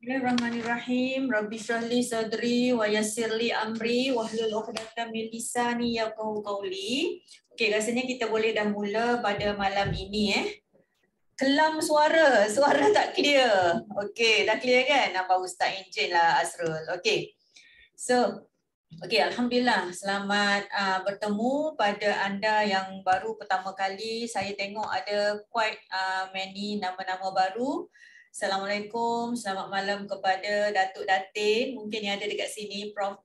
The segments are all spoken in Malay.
Bismillahirrahmanirrahim. Rabbi shrahli sadri wa yassirli amri wahlul 'uqdatam min lisani yafqahu qawli. Okey, rasanya kita boleh dah mula pada malam ini Kelam suara tak clear. Okey, dah clear kan? Nampak Ustaz Encik lah Asrul. Okey. So, okey, alhamdulillah selamat bertemu pada anda yang baru pertama kali. Saya tengok ada quite many nama-nama baru. Assalamualaikum, selamat malam kepada Datuk Datin, mungkin yang ada dekat sini, Prof,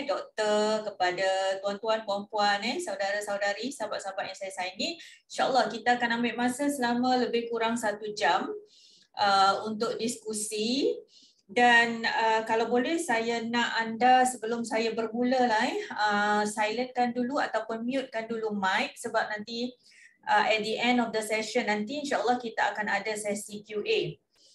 Doktor, kepada tuan-tuan, puan-puan, saudara-saudari, sahabat-sahabat yang saya sayangi. InsyaAllah kita akan ambil masa selama lebih kurang 1 jam untuk diskusi. Dan kalau boleh saya nak anda sebelum saya bermula lah, silentkan dulu ataupun mutekan dulu mic sebab nanti at the end of the session nanti insyaAllah kita akan ada sesi QA.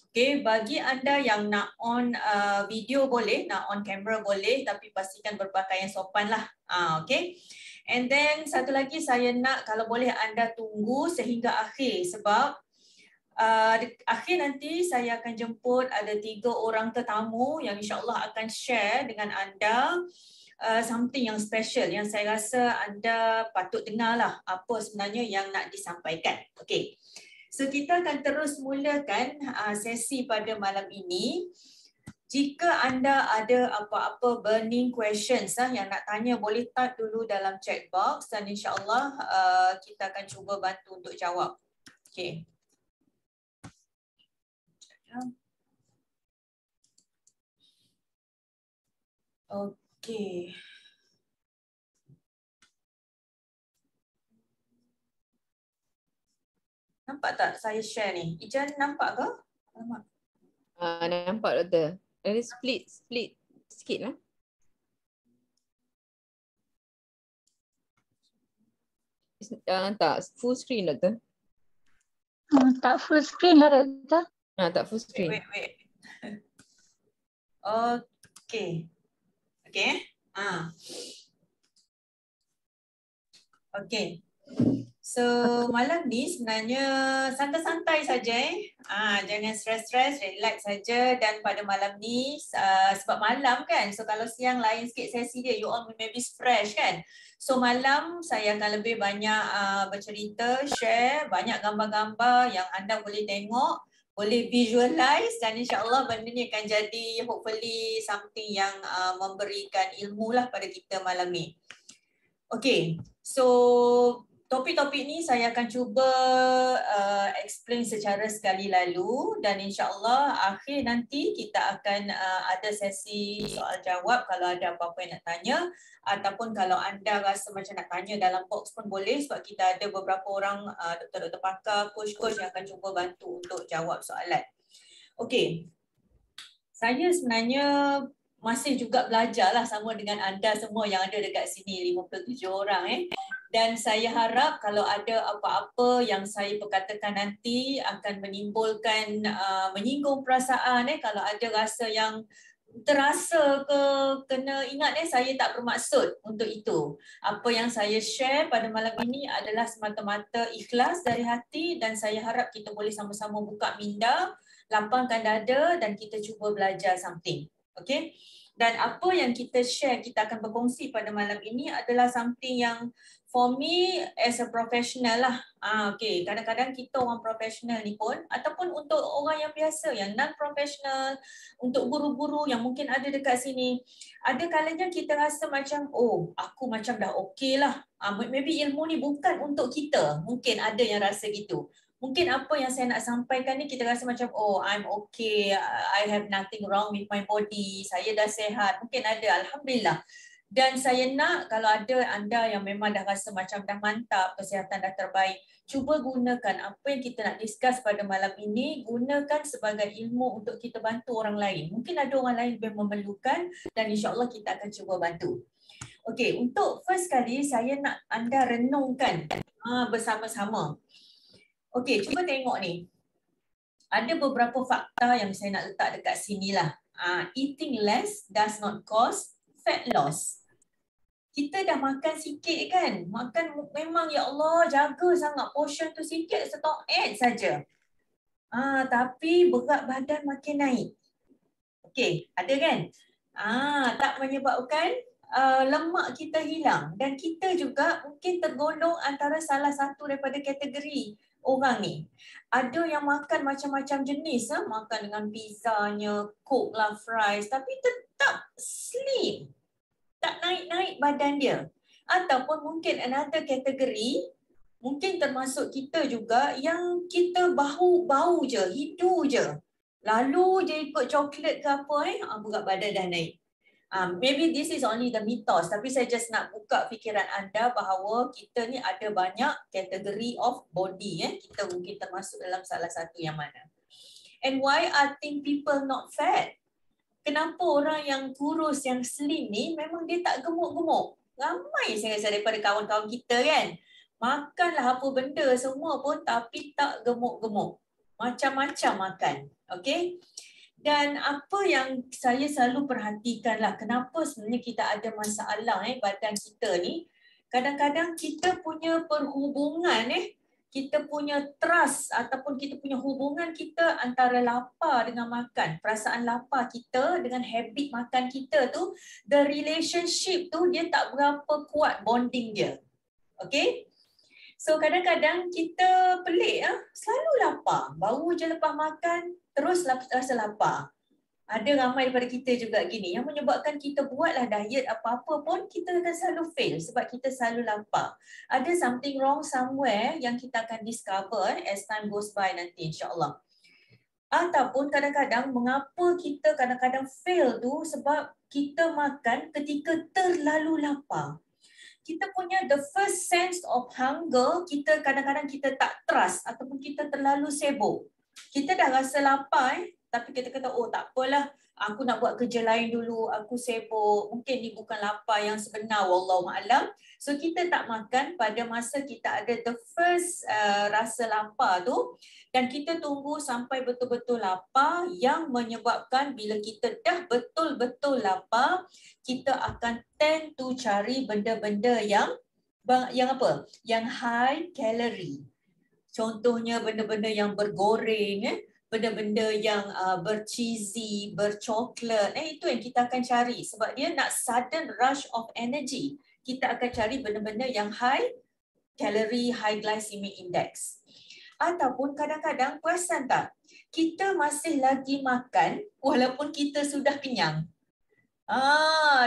Okay, bagi anda yang nak on video boleh, nak on camera boleh, tapi pastikan berpakaian sopan lah. Okay. And then satu lagi saya nak kalau boleh anda tunggu sehingga akhir sebab akhir nanti saya akan jemput ada 3 orang tetamu yang insyaAllah akan share dengan anda something yang special yang saya rasa anda patut dengar lah apa sebenarnya yang nak disampaikan. Okay. So kita akan terus mulakan sesi pada malam ini. Jika anda ada apa-apa burning questions yang nak tanya boleh type dulu dalam chat box dan insyaAllah kita akan cuba bantu untuk jawab. Okay. Okay. Nampak tak saya share ni? Ijan nampak ke? Nampak doktor. Ada split sikit lah. Tak full screen doktor. Tak full screen lah doktor. Tak full screen. Wait. Okay. Okay. So malam ni sebenarnya santai-santai saja jangan stres-stres, relax saja. Dan pada malam ni sebab malam kan, so kalau siang lain sikit sesi dia, you all maybe fresh kan. So malam saya akan lebih banyak bercerita, share banyak gambar-gambar yang anda boleh tengok, boleh visualize dan insyaAllah benda ni akan jadi hopefully something yang memberikan ilmu lah pada kita malam ni. Okay, so topik-topik ni saya akan cuba explain secara sekali lalu dan insyaAllah akhir nanti kita akan ada sesi soal jawab kalau ada apa-apa yang nak tanya ataupun kalau anda rasa macam nak tanya dalam box pun boleh sebab kita ada beberapa orang doktor-doktor pakar, coach-coach yang akan cuba bantu untuk jawab soalan. Okey, saya sebenarnya masih juga belajar lah sama dengan anda semua yang ada dekat sini, 57 orang Dan saya harap kalau ada apa-apa yang saya perkatakan nanti akan menimbulkan, menyinggung perasaan kalau ada rasa yang terasa ke kena ingat saya tak bermaksud untuk itu. Apa yang saya share pada malam ini adalah semata-mata ikhlas dari hati dan saya harap kita boleh sama-sama buka minda, lapangkan dada dan kita cuba belajar something. Okay? Dan apa yang kita share, kita akan berkongsi pada malam ini adalah something yang for me as a professional lah. Okay. Kadang-kadang kita orang profesional ni pun ataupun untuk orang yang biasa, yang non-professional, untuk guru-guru yang mungkin ada dekat sini, ada kalanya kita rasa macam, oh aku macam dah okay lah. Maybe ilmu ni bukan untuk kita. Mungkin ada yang rasa gitu. Mungkin apa yang saya nak sampaikan ni kita rasa macam oh I'm okay, I have nothing wrong with my body, saya dah sihat, mungkin ada, alhamdulillah. Dan saya nak kalau ada anda yang memang dah rasa macam dah mantap, kesihatan dah terbaik, cuba gunakan apa yang kita nak discuss pada malam ini, gunakan sebagai ilmu untuk kita bantu orang lain. Mungkin ada orang lain yang memerlukan dan insyaAllah kita akan cuba bantu. Okey, untuk first kali saya nak anda renungkan bersama-sama. Okey, cuba tengok ni. Ada beberapa fakta yang saya nak letak dekat sini lah. Eating less does not cause fat loss. Kita dah makan sikit kan? Makan memang ya Allah jaga sangat portion tu sikit, stop add saja. Tapi berat badan makin naik. Okey, ada kan? Tak menyebabkan lemak kita hilang, dan kita juga mungkin tergolong antara salah satu daripada kategori orang ni. Ada yang makan macam-macam jenis, makan dengan pizzanya, coke lah, fries, tapi tetap slim. Tak naik-naik badan dia. Ataupun mungkin another kategori, mungkin termasuk kita juga yang kita bau je, hidu je. Lalu je ikut coklat ke apa, berat badan dah naik. Maybe this is only the mitos, tapi saya just nak buka fikiran anda bahawa kita ni ada banyak kategori of body. Kita mungkin termasuk dalam salah satu yang mana. And why I think people not fat? Kenapa orang yang kurus, yang slim ni memang dia tak gemuk-gemuk? Ramai saya rasa daripada kawan-kawan kita kan. Makanlah apa benda semua pun tapi tak gemuk-gemuk. Macam-macam makan. Okay? Dan apa yang saya selalu perhatikan lah, kenapa sebenarnya kita ada masalah badan kita ni. Kadang-kadang kita punya perhubungan kita punya trust ataupun kita punya hubungan kita antara lapar dengan makan. Perasaan lapar kita dengan habit makan kita tu, the relationship tu dia tak berapa kuat bonding dia. Okay? So kadang-kadang kita pelik, selalu lapar. Baru je lepas makan, terus rasa lapar. Ada ramai daripada kita juga gini, yang menyebabkan kita buatlah diet apa-apa pun, kita akan selalu fail sebab kita selalu lapar. Ada something wrong somewhere yang kita akan discover as time goes by nanti, insyaAllah. Ataupun kadang-kadang mengapa kita kadang-kadang fail tu sebab kita makan ketika terlalu lapar. Kita punya the first sense of hunger, kita kadang-kadang kita tak trust ataupun kita terlalu sibuk. Kita dah rasa lapar tapi kita kata, oh tak apalah, aku nak buat kerja lain dulu, aku sibuk. Mungkin ni bukan lapar yang sebenar, wallahualam. So kita tak makan pada masa kita ada the first rasa lapar tu, dan kita tunggu sampai betul-betul lapar, yang menyebabkan bila kita dah betul-betul lapar, kita akan tend to cari benda-benda yang apa? Yang high calorie. Contohnya benda-benda yang bergoreng, benda-benda yang bercheesy, bercoklat. Itu yang kita akan cari sebab dia nak sudden rush of energy. Kita akan cari benda-benda yang high calorie, high glycemic index. Ataupun kadang-kadang perasan tak? Kita masih lagi makan walaupun kita sudah kenyang.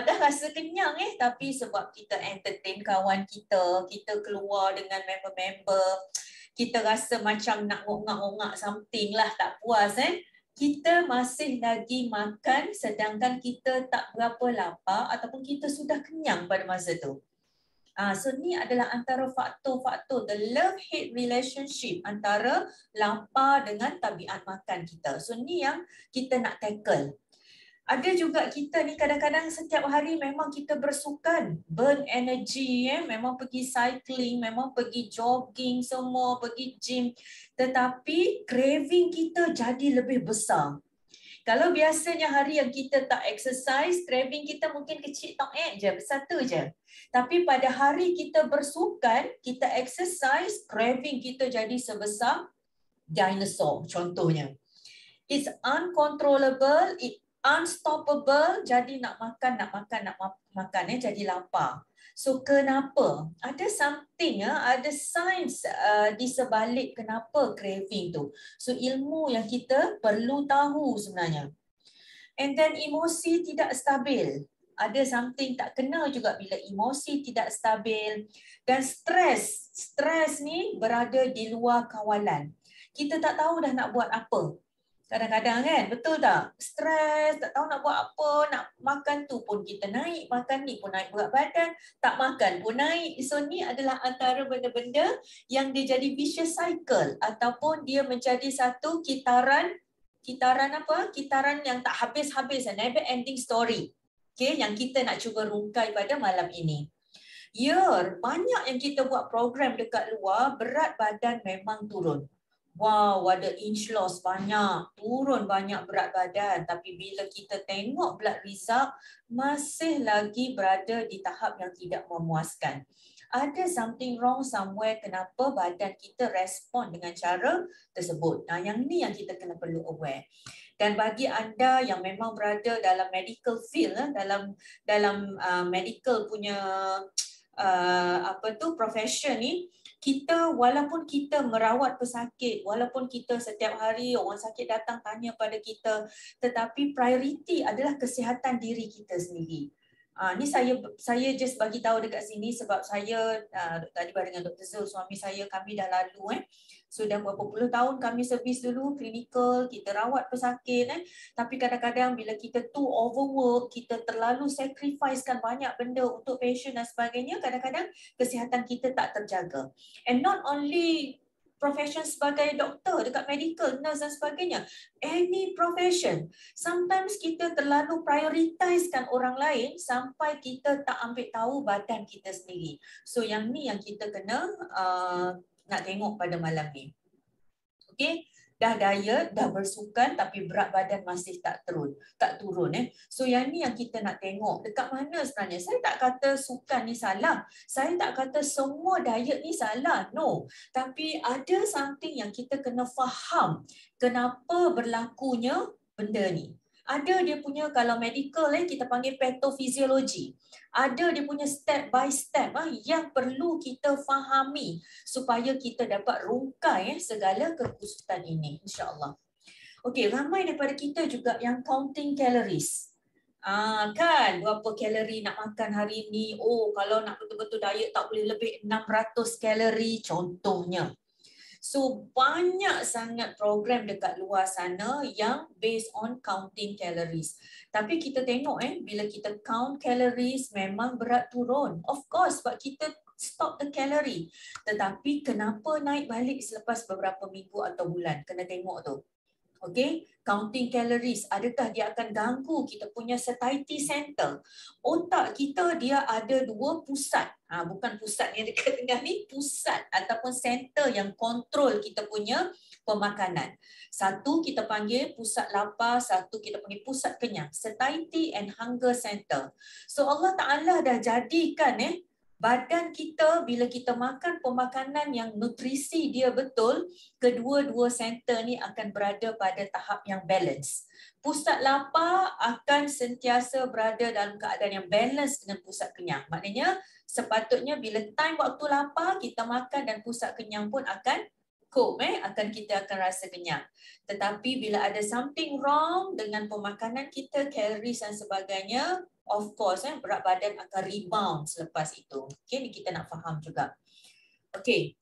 Dah rasa kenyang tapi sebab kita entertain kawan kita, kita keluar dengan member-member, kita rasa macam nak ngok-ngak something lah, tak puas kita masih lagi makan sedangkan kita tak berapa lapar ataupun kita sudah kenyang pada masa tu. So ni adalah antara faktor-faktor the love-hate relationship antara lapar dengan tabiat makan kita. So ni yang kita nak tackle. Ada juga kita ni kadang-kadang setiap hari memang kita bersukan, burn energy, memang pergi cycling, memang pergi jogging semua, pergi gym. Tetapi craving kita jadi lebih besar. Kalau biasanya hari yang kita tak exercise, craving kita mungkin kecil je, satu je. Tapi pada hari kita bersukan, kita exercise, craving kita jadi sebesar dinosaur contohnya. It's uncontrollable, unstoppable, jadi nak makan jadi lapar. So kenapa? Ada something, ada science di sebalik kenapa craving tu. So ilmu yang kita perlu tahu sebenarnya. And then emosi tidak stabil. Ada something tak kena juga bila emosi tidak stabil. Dan stres. Stres ni berada di luar kawalan. Kita tak tahu dah nak buat apa. Kadang-kadang kan, betul tak? Stres, tak tahu nak buat apa, nak makan tu pun kita naik, makan ni pun naik berat badan, tak makan pun naik. So ni adalah antara benda-benda yang dia jadi vicious cycle ataupun dia menjadi satu kitaran apa? Kitaran yang tak habis-habis, never ending story. Okay, yang kita nak cuba rungkai pada malam ini. Banyak yang kita buat program dekat luar, berat badan memang turun. Wow, ada inch loss banyak, turun banyak berat badan. Tapi bila kita tengok blood result, masih lagi berada di tahap yang tidak memuaskan. Ada something wrong somewhere kenapa badan kita respon dengan cara tersebut. Yang ni yang kita kena perlu aware. Dan bagi anda yang memang berada dalam medical field, dalam medical punya profession ni, kita walaupun kita merawat pesakit, walaupun kita setiap hari orang sakit datang tanya pada kita, tetapi prioriti adalah kesihatan diri kita sendiri. Ni saya just bagi tahu dekat sini sebab saya tadi dengan Dr. Zul, suami saya, kami dah lalu sudah berapa puluh tahun kami servis dulu klinikal, kita rawat pesakit tapi kadang-kadang bila kita too overwork, kita terlalu sacrificekan banyak benda untuk patient dan sebagainya, kadang-kadang kesihatan kita tak terjaga. And not only profession sebagai doktor, dekat medical, nurse dan sebagainya, any profession, sometimes kita terlalu prioritisekan orang lain sampai kita tak ambil tahu badan kita sendiri. So yang ni yang kita kena nak tengok pada malam ni. Okey, dah diet, dah bersukan tapi berat badan masih tak turun. So yang ni yang kita nak tengok dekat mana sebenarnya. Saya tak kata sukan ni salah. Saya tak kata semua diet ni salah. No. Tapi ada something yang kita kena faham kenapa berlakunya benda ni. Ada dia punya, kalau medical kita panggil patofisiologi. Ada dia punya step by step yang perlu kita fahami supaya kita dapat rungkai segala kekusutan ini, insya-Allah. Okey, ramai daripada kita juga yang counting calories. Kan berapa kalori nak makan hari ni? Oh, kalau nak betul-betul diet tak boleh lebih 600 kalori contohnya. So banyak sangat program dekat luar sana yang based on counting calories. Tapi kita tengok bila kita count calories memang berat turun. Of course sebab kita stop the calorie. Tetapi kenapa naik balik selepas beberapa minggu atau bulan? Kena tengok tu. Okay, counting calories, adakah dia akan ganggu kita punya satiety center? Otak kita dia ada dua pusat, bukan pusat yang dekat tengah ni, pusat ataupun center yang kontrol kita punya pemakanan. Satu kita panggil pusat lapar, satu kita panggil pusat kenyang, satiety and hunger center. So Allah Ta'ala dah jadikan badan kita bila kita makan pemakanan yang nutrisi dia betul, kedua-dua center ni akan berada pada tahap yang balance. Pusat lapar akan sentiasa berada dalam keadaan yang balance dengan pusat kenyang. Maknanya sepatutnya bila time waktu lapar kita makan dan pusat kenyang pun akan cope, kita akan rasa kenyang. Tetapi bila ada something wrong dengan pemakanan kita, calories dan sebagainya, of course berat badan akan rebound selepas itu. Okay, ni kita nak faham juga. Okay,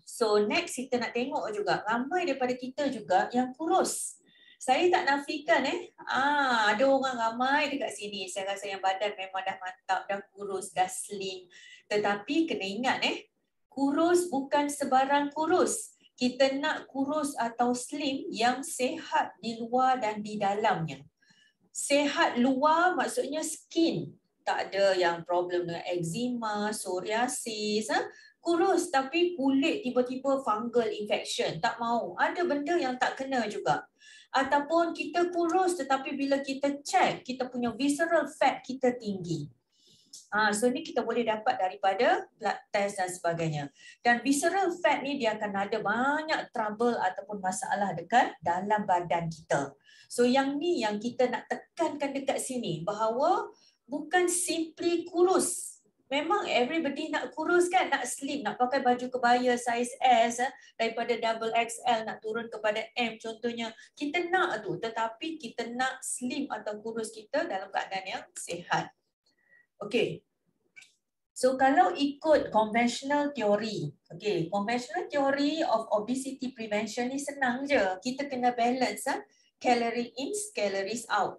so next kita nak tengok juga ramai daripada kita juga yang kurus. Saya tak nafikan ada orang ramai dekat sini, saya rasa yang badan memang dah mantap, dah kurus, dah slim. Tetapi kena ingat kurus bukan sebarang kurus. Kita nak kurus atau slim yang sihat di luar dan di dalamnya. Sihat luar maksudnya skin. Tak ada yang problem dengan eczema, psoriasis. Kurus tapi kulit tiba-tiba fungal infection. Tak mau. Ada benda yang tak kena juga. Ataupun kita kurus tetapi bila kita check, kita punya visceral fat kita tinggi. So ni kita boleh dapat daripada blood test dan sebagainya. Dan visceral fat ni dia akan ada banyak trouble ataupun masalah dekat dalam badan kita. So yang ni yang kita nak tekankan dekat sini, bahawa bukan simply kurus. Memang everybody nak kurus kan, nak slim, nak pakai baju kebaya size S daripada double XL nak turun kepada M contohnya. Kita nak tu, tetapi kita nak slim atau kurus kita dalam keadaan yang sihat. Okay, so kalau ikut conventional theory, conventional theory of obesity prevention ni senang je. Kita kena balance calorie in, calories out.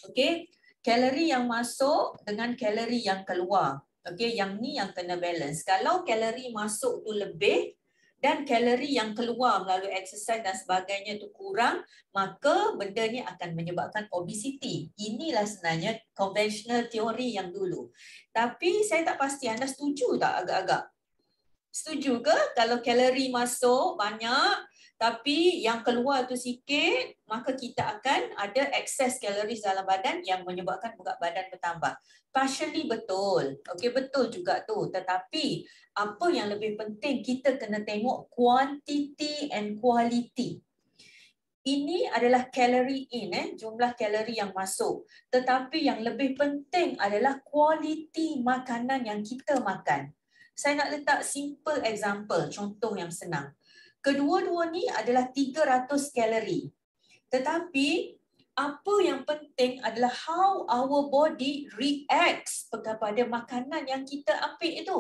Okay, kalori yang masuk dengan kalori yang keluar. Okay, yang ni yang kena balance. Kalau kalori masuk tu lebih dan kalori yang keluar melalui exercise dan sebagainya tu kurang, maka benda ni akan menyebabkan obesity. Inilah sebenarnya conventional theory yang dulu. Tapi saya tak pasti anda setuju tak agak-agak? Setuju ke kalau kalori masuk banyak tapi yang keluar tu sikit, maka kita akan ada excess calories dalam badan yang menyebabkan berat badan bertambah. Partially betul. Okey, betul juga tu. Tetapi apa yang lebih penting, kita kena tengok quantity and quality. Ini adalah kalori in, jumlah kalori yang masuk. Tetapi yang lebih penting adalah kualiti makanan yang kita makan. Saya nak letak simple example, contoh yang senang. Kedua-dua ni adalah 300 kalori. Tetapi apa yang penting adalah how our body reacts kepada makanan yang kita ambil itu.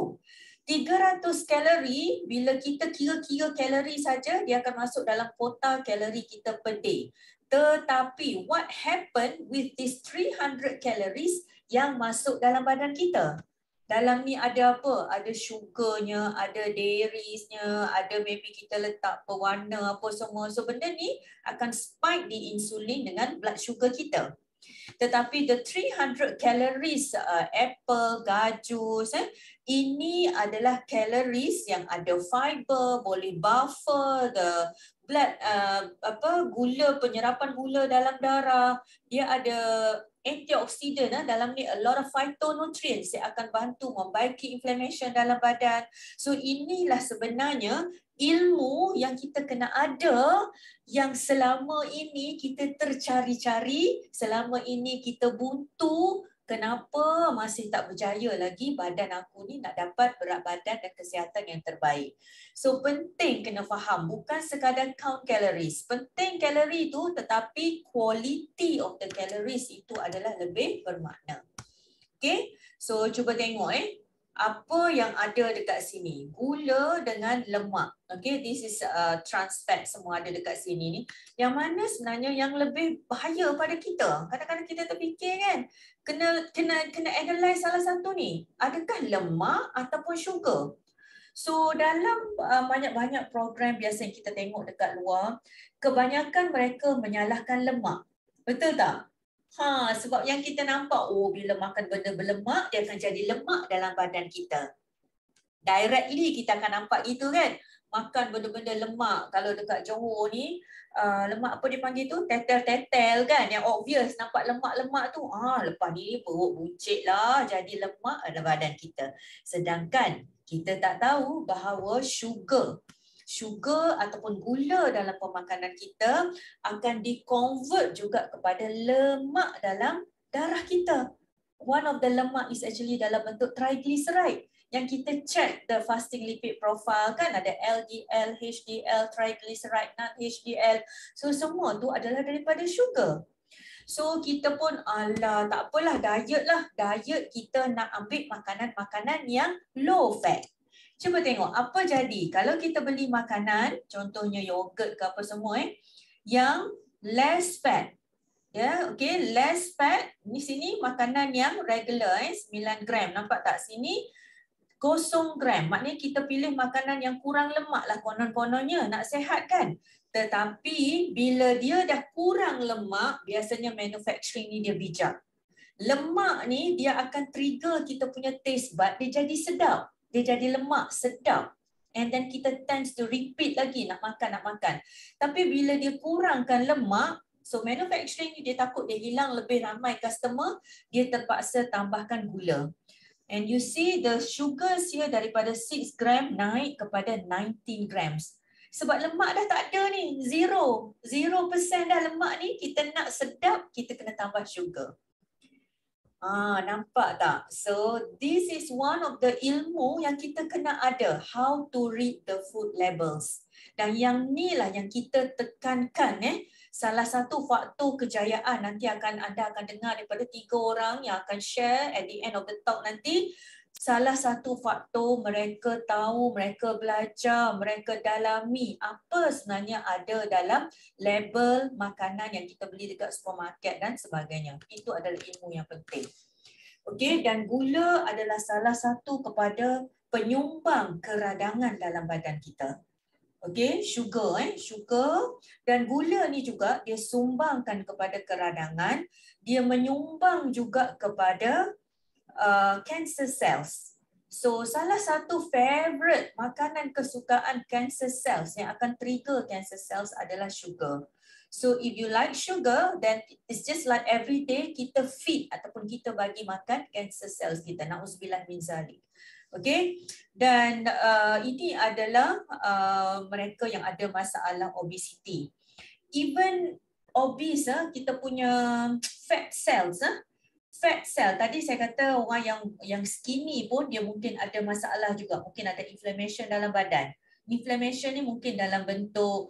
300 kalori, bila kita kira-kira kalori saja, dia akan masuk dalam kota kalori kita per day. Tetapi what happen with these 300 calories yang masuk dalam badan kita? Dalam ni ada apa? Ada sugarnya, ada dairies-nya, ada maybe kita letak pewarna apa semua. So benda ni akan spike di insulin dengan blood sugar kita. Tetapi the 300 calories apple, gajus, ini adalah calories yang ada fiber, boleh buffer the blood gula, penyerapan gula dalam darah. Dia ada antioksidan dalam ni, a lot of phytonutrients yang akan bantu membaiki inflammation dalam badan. So inilah sebenarnya ilmu yang kita kena ada, yang selama ini kita tercari-cari, selama ini kita buntu. Kenapa masih tak berjaya lagi badan aku ni nak dapat berat badan dan kesihatan yang terbaik. So penting kena faham, bukan sekadar count calories. Penting kalori tu, tetapi quality of the calories itu adalah lebih bermakna. Okay, so cuba tengok apa yang ada dekat sini. Gula dengan lemak. Okay, this is trans fat, semua ada dekat sini ni. Yang mana sebenarnya yang lebih bahaya pada kita? Kadang-kadang kita terfikir kan, kena analyze salah satu ni. Adakah lemak ataupun sugar? So dalam banyak-banyak program biasa yang kita tengok dekat luar, kebanyakan mereka menyalahkan lemak. Betul tak? Sebab yang kita nampak, bila makan benda berlemak, dia akan jadi lemak dalam badan kita. Directly kita akan nampak gitu kan. Makan benda-benda lemak. Kalau dekat Johor ni, lemak apa dia panggil tu? Tetel-tetel kan. Yang obvious nampak lemak-lemak tu. Lepas ni perut buncit lah, jadi lemak dalam badan kita. Sedangkan kita tak tahu bahawa sugar ataupun gula dalam pemakanan kita akan di-convert juga kepada lemak dalam darah kita. One of the lemak is actually dalam bentuk triglyceride. Yang kita check the fasting lipid profile kan, ada LDL, HDL, triglyceride, non HDL. So semua tu adalah daripada sugar. So kita pun tak apalah, diet lah. Diet kita nak ambil makanan-makanan yang low fat. Cuba tengok apa jadi kalau kita beli makanan, contohnya yogurt ke apa semua yang less fat. Ya, okay, less fat. Di sini makanan yang regular 9 gram. Nampak tak sini? 0 gram. Maknanya kita pilih makanan yang kurang lemak lah konon-kononnya, nak sihat kan. Tetapi bila dia dah kurang lemak, biasanya manufacturing ni dia bijak. Lemak ni dia akan trigger kita punya taste bud, dia jadi sedap. Dia jadi lemak, sedap. And then kita tends to repeat lagi nak makan. Tapi bila dia kurangkan lemak, so manufacturing ni dia takut dia hilang lebih ramai customer, dia terpaksa tambahkan gula. And you see the sugars here daripada 6 gram naik kepada 19 grams. Sebab lemak dah tak ada ni, 0% dah lemak ni, kita nak sedap, kita kena tambah sugar. Nampak tak? So this is one of the ilmu yang kita kena ada, how to read the food labels. Dan yang ni lah yang kita tekankan salah satu faktor kejayaan. Nanti anda akan dengar daripada 3 orang yang akan share at the end of the talk nanti. Salah satu faktor mereka tahu, mereka belajar, mereka dalami apa sebenarnya ada dalam label makanan yang kita beli dekat supermarket dan sebagainya. Itu adalah ilmu yang penting. Okey, dan gula adalah salah satu kepada penyumbang keradangan dalam badan kita. Okey, sugar dan gula ni juga dia sumbangkan kepada keradangan, dia menyumbang juga kepada cancer cells. So salah satu favorite makanan kesukaan cancer cells yang akan trigger cancer cells adalah sugar. So if you like sugar, then it's just like every day kita feed ataupun kita bagi makan cancer cells kita. Na'udzubillah min zalik. Okay, dan ini adalah mereka yang ada masalah obesity. even obese, kita punya fat cells, fat cell. Tadi saya kata orang yang skinny pun dia mungkin ada masalah juga, mungkin ada inflammation dalam badan. Inflammation ni mungkin dalam bentuk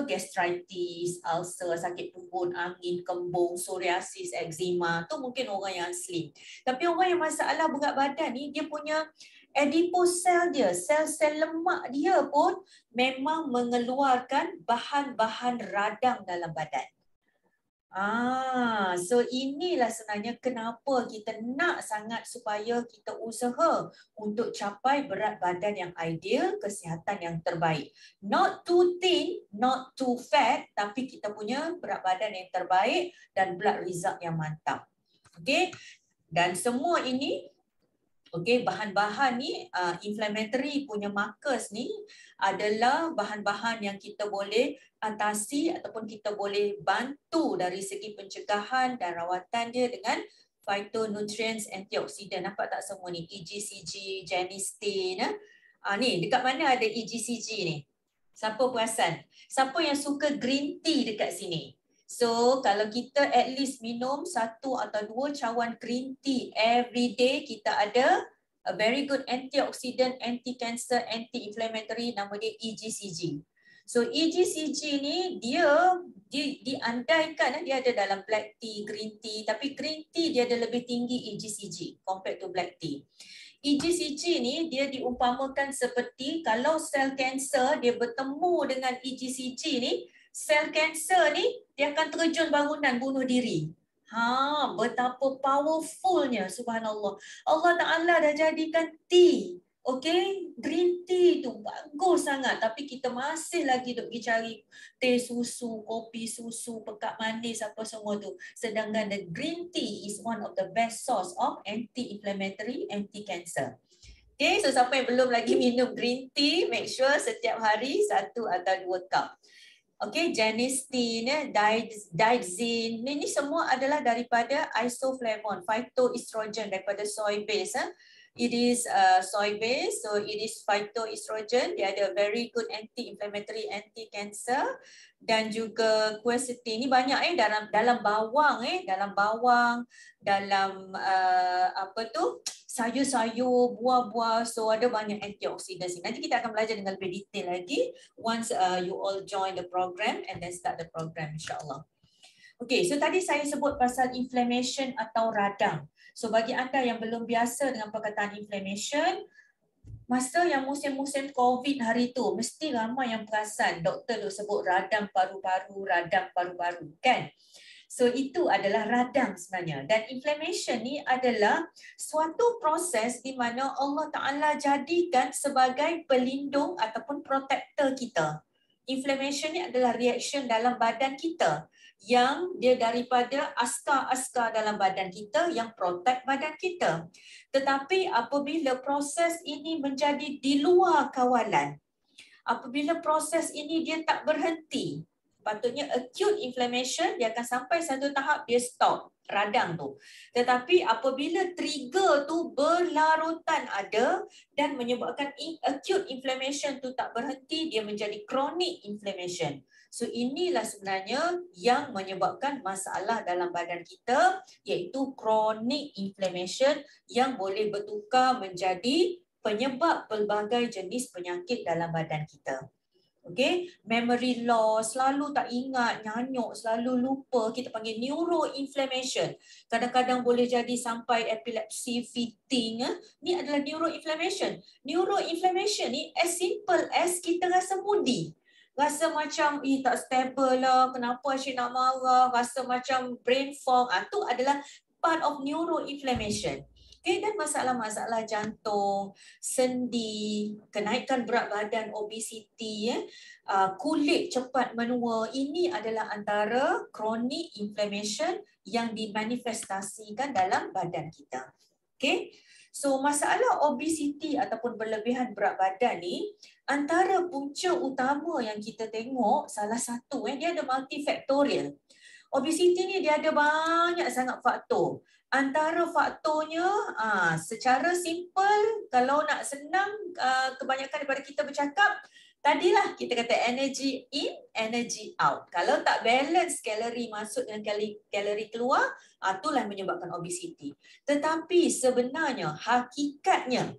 gastritis, ulcer, sakit perut, angin, kembung, psoriasis, eczema, tu mungkin orang yang slim. Tapi orang yang masalah berat badan ni, dia punya adipose cell dia, sel-sel lemak dia pun memang mengeluarkan bahan-bahan radang dalam badan. So inilah sebenarnya kenapa kita nak sangat supaya kita usaha untuk capai berat badan yang ideal, kesihatan yang terbaik. Not too thin, not too fat, tapi kita punya berat badan yang terbaik dan blood result yang mantap. Okay? Dan semua ini, okay, bahan-bahan ni, inflammatory punya markers ni adalah bahan-bahan yang kita boleh atasi ataupun kita boleh bantu dari segi pencegahan dan rawatan dia dengan phytonutrients, antioksidan. Nampak tak semua ni? EGCG, genistein. Ni, dekat mana ada EGCG ni? Siapa perasan? Siapa yang suka green tea dekat sini? So, kalau kita at least minum 1 atau 2 cawan green tea every day, kita ada a very good antioxidant, anti-cancer, anti-inflammatory, nama dia EGCG. So, EGCG ni dia diandaikan dia ada dalam black tea, green tea, tapi green tea dia ada lebih tinggi EGCG compared to black tea. EGCG ni dia diumpamakan seperti kalau sel kanser dia bertemu dengan EGCG ni, sel kanser ni dia akan terjun bangunan bunuh diri. Betapa powerfulnya, subhanallah. Allah Ta'ala dah jadikan tea. Okay, green tea tu bagus sangat. Tapi kita masih lagi duk pergi cari teh susu, kopi susu, pekat manis apa semua tu. Sedangkan the green tea is one of the best source of anti-inflammatory, anti-cancer. Okay, so siapa yang belum lagi minum green tea, make sure setiap hari 1 atau 2 cup. Okay, genistein, diazine, ini semua adalah daripada isoflavone, phytoestrogen daripada soy base. It is soy base, so it is phytoestrogen. Dia ada very good anti-inflammatory, anti-cancer, dan juga quercetin. Ini banyak dalam bawang, dalam sayur-sayur, buah-buah, so ada banyak antioksidan. Nanti kita akan belajar dengan lebih detail lagi once you all join the program and then start the program, insyaAllah. Okay, so tadi saya sebut pasal inflammation atau radang. So bagi anda yang belum biasa dengan perkataan inflammation, masa yang musim-musim COVID hari tu, mesti ramai yang perasan doktor tu sebut radang paru-paru, kan? So itu adalah radang sebenarnya. Dan inflammation ni adalah suatu proses di mana Allah Ta'ala jadikan sebagai pelindung ataupun protector kita. Inflammation ni adalah reaction dalam badan kita yang dia daripada askar-askar dalam badan kita yang protect badan kita. Tetapi apabila proses ini menjadi di luar kawalan, apabila proses ini dia tak berhenti, patutnya acute inflammation dia akan sampai satu tahap dia stop radang tu. Tetapi apabila trigger tu berlarutan ada dan menyebabkan acute inflammation tu tak berhenti, dia menjadi chronic inflammation. So inilah sebenarnya yang menyebabkan masalah dalam badan kita, iaitu chronic inflammation yang boleh bertukar menjadi penyebab pelbagai jenis penyakit dalam badan kita. Okay, memory loss, selalu tak ingat, nyanyuk, selalu lupa, kita panggil neuroinflammation. Kadang-kadang boleh jadi sampai epilepsi, fitting. Ni adalah neuroinflammation. Neuroinflammation ni as simple as kita rasa moody. Rasa macam tak stable lah, kenapa asyik nak marah, rasa macam brain fog. Itu adalah part of neuroinflammation. Okay, dan masalah-masalah jantung, sendi, kenaikan berat badan, obesiti, kulit cepat menua, ini adalah antara chronic inflammation yang dimanifestasikan dalam badan kita. Okay, so masalah obesiti ataupun berlebihan berat badan ni, antara punca utama yang kita tengok, salah satu, dia ada multifaktorial. Obesiti ni dia ada banyak sangat faktor. Antara faktornya, secara simple, kalau nak senang, kebanyakan daripada kita bercakap, Tadilah kita kata energy in, energy out. Kalau tak balance kalori masuk dengan kalori keluar, itulah menyebabkan obesiti. Tetapi sebenarnya, hakikatnya,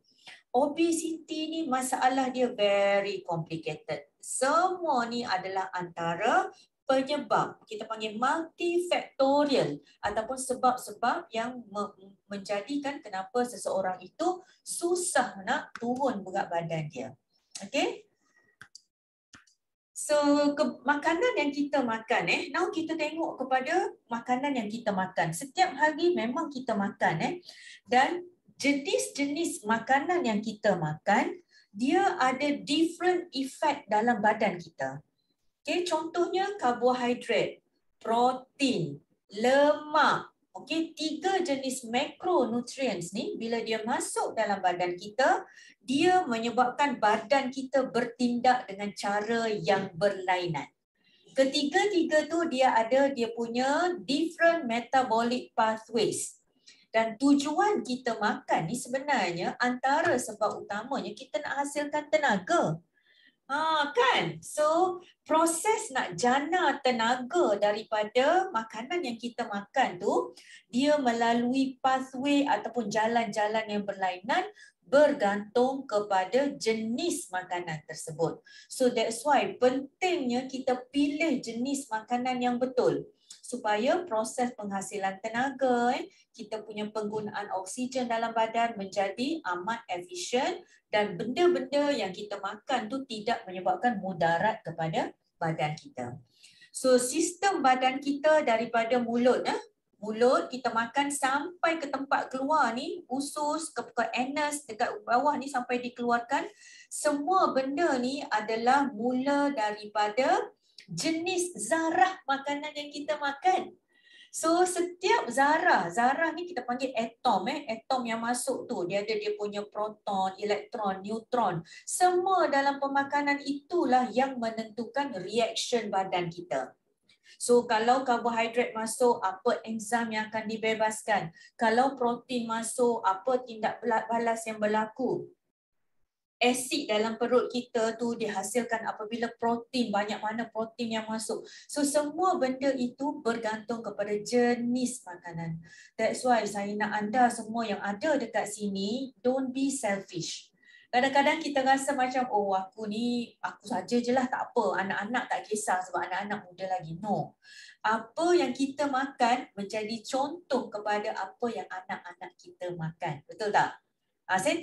obesiti ni masalah dia very complicated. Semua ni adalah antara penyebab, kita panggil multifaktorial ataupun sebab-sebab yang menjadikan kenapa seseorang itu susah nak turun berat badan dia. Okay? So, makanan yang kita makan, now kita tengok kepada makanan yang kita makan. Setiap hari memang kita makan, dan jenis-jenis makanan yang kita makan, dia ada different effect dalam badan kita. Okay, contohnya karbohidrat, protein, lemak. Okay, 3 jenis makronutrients ni bila dia masuk dalam badan kita, dia menyebabkan badan kita bertindak dengan cara yang berlainan. Ketiga-tiga tu dia punya different metabolic pathways. Dan tujuan kita makan ni sebenarnya antara sebab utamanya kita nak hasilkan tenaga. Kan? So, proses nak jana tenaga daripada makanan yang kita makan tu, dia melalui pathway ataupun jalan-jalan yang berlainan bergantung kepada jenis makanan tersebut. So, that's why pentingnya kita pilih jenis makanan yang betul supaya proses penghasilan tenaga, kita punya penggunaan oksigen dalam badan menjadi amat efisien dan benda-benda yang kita makan tu tidak menyebabkan mudarat kepada badan kita. So sistem badan kita daripada mulut, mulut kita makan sampai ke tempat keluar ni, usus, ke anus dekat bawah ni sampai dikeluarkan, semua benda ni adalah mula daripada jenis zarah makanan yang kita makan. So setiap zarah ni kita panggil atom, atom yang masuk tu dia ada dia punya proton, elektron, neutron. Semua dalam pemakanan itulah yang menentukan reaction badan kita. So kalau karbohidrat masuk, apa enzim yang akan dibebaskan? Kalau protein masuk, apa tindak balas yang berlaku? Asid dalam perut kita tu dihasilkan apabila protein, banyak mana protein yang masuk. So semua benda itu bergantung kepada jenis makanan. That's why saya nak anda semua yang ada dekat sini, don't be selfish. Kadang-kadang kita rasa macam, oh aku saja je lah, tak apa. Anak-anak tak kisah sebab anak-anak muda lagi. No. Apa yang kita makan menjadi contoh kepada apa yang anak-anak kita makan. Betul tak?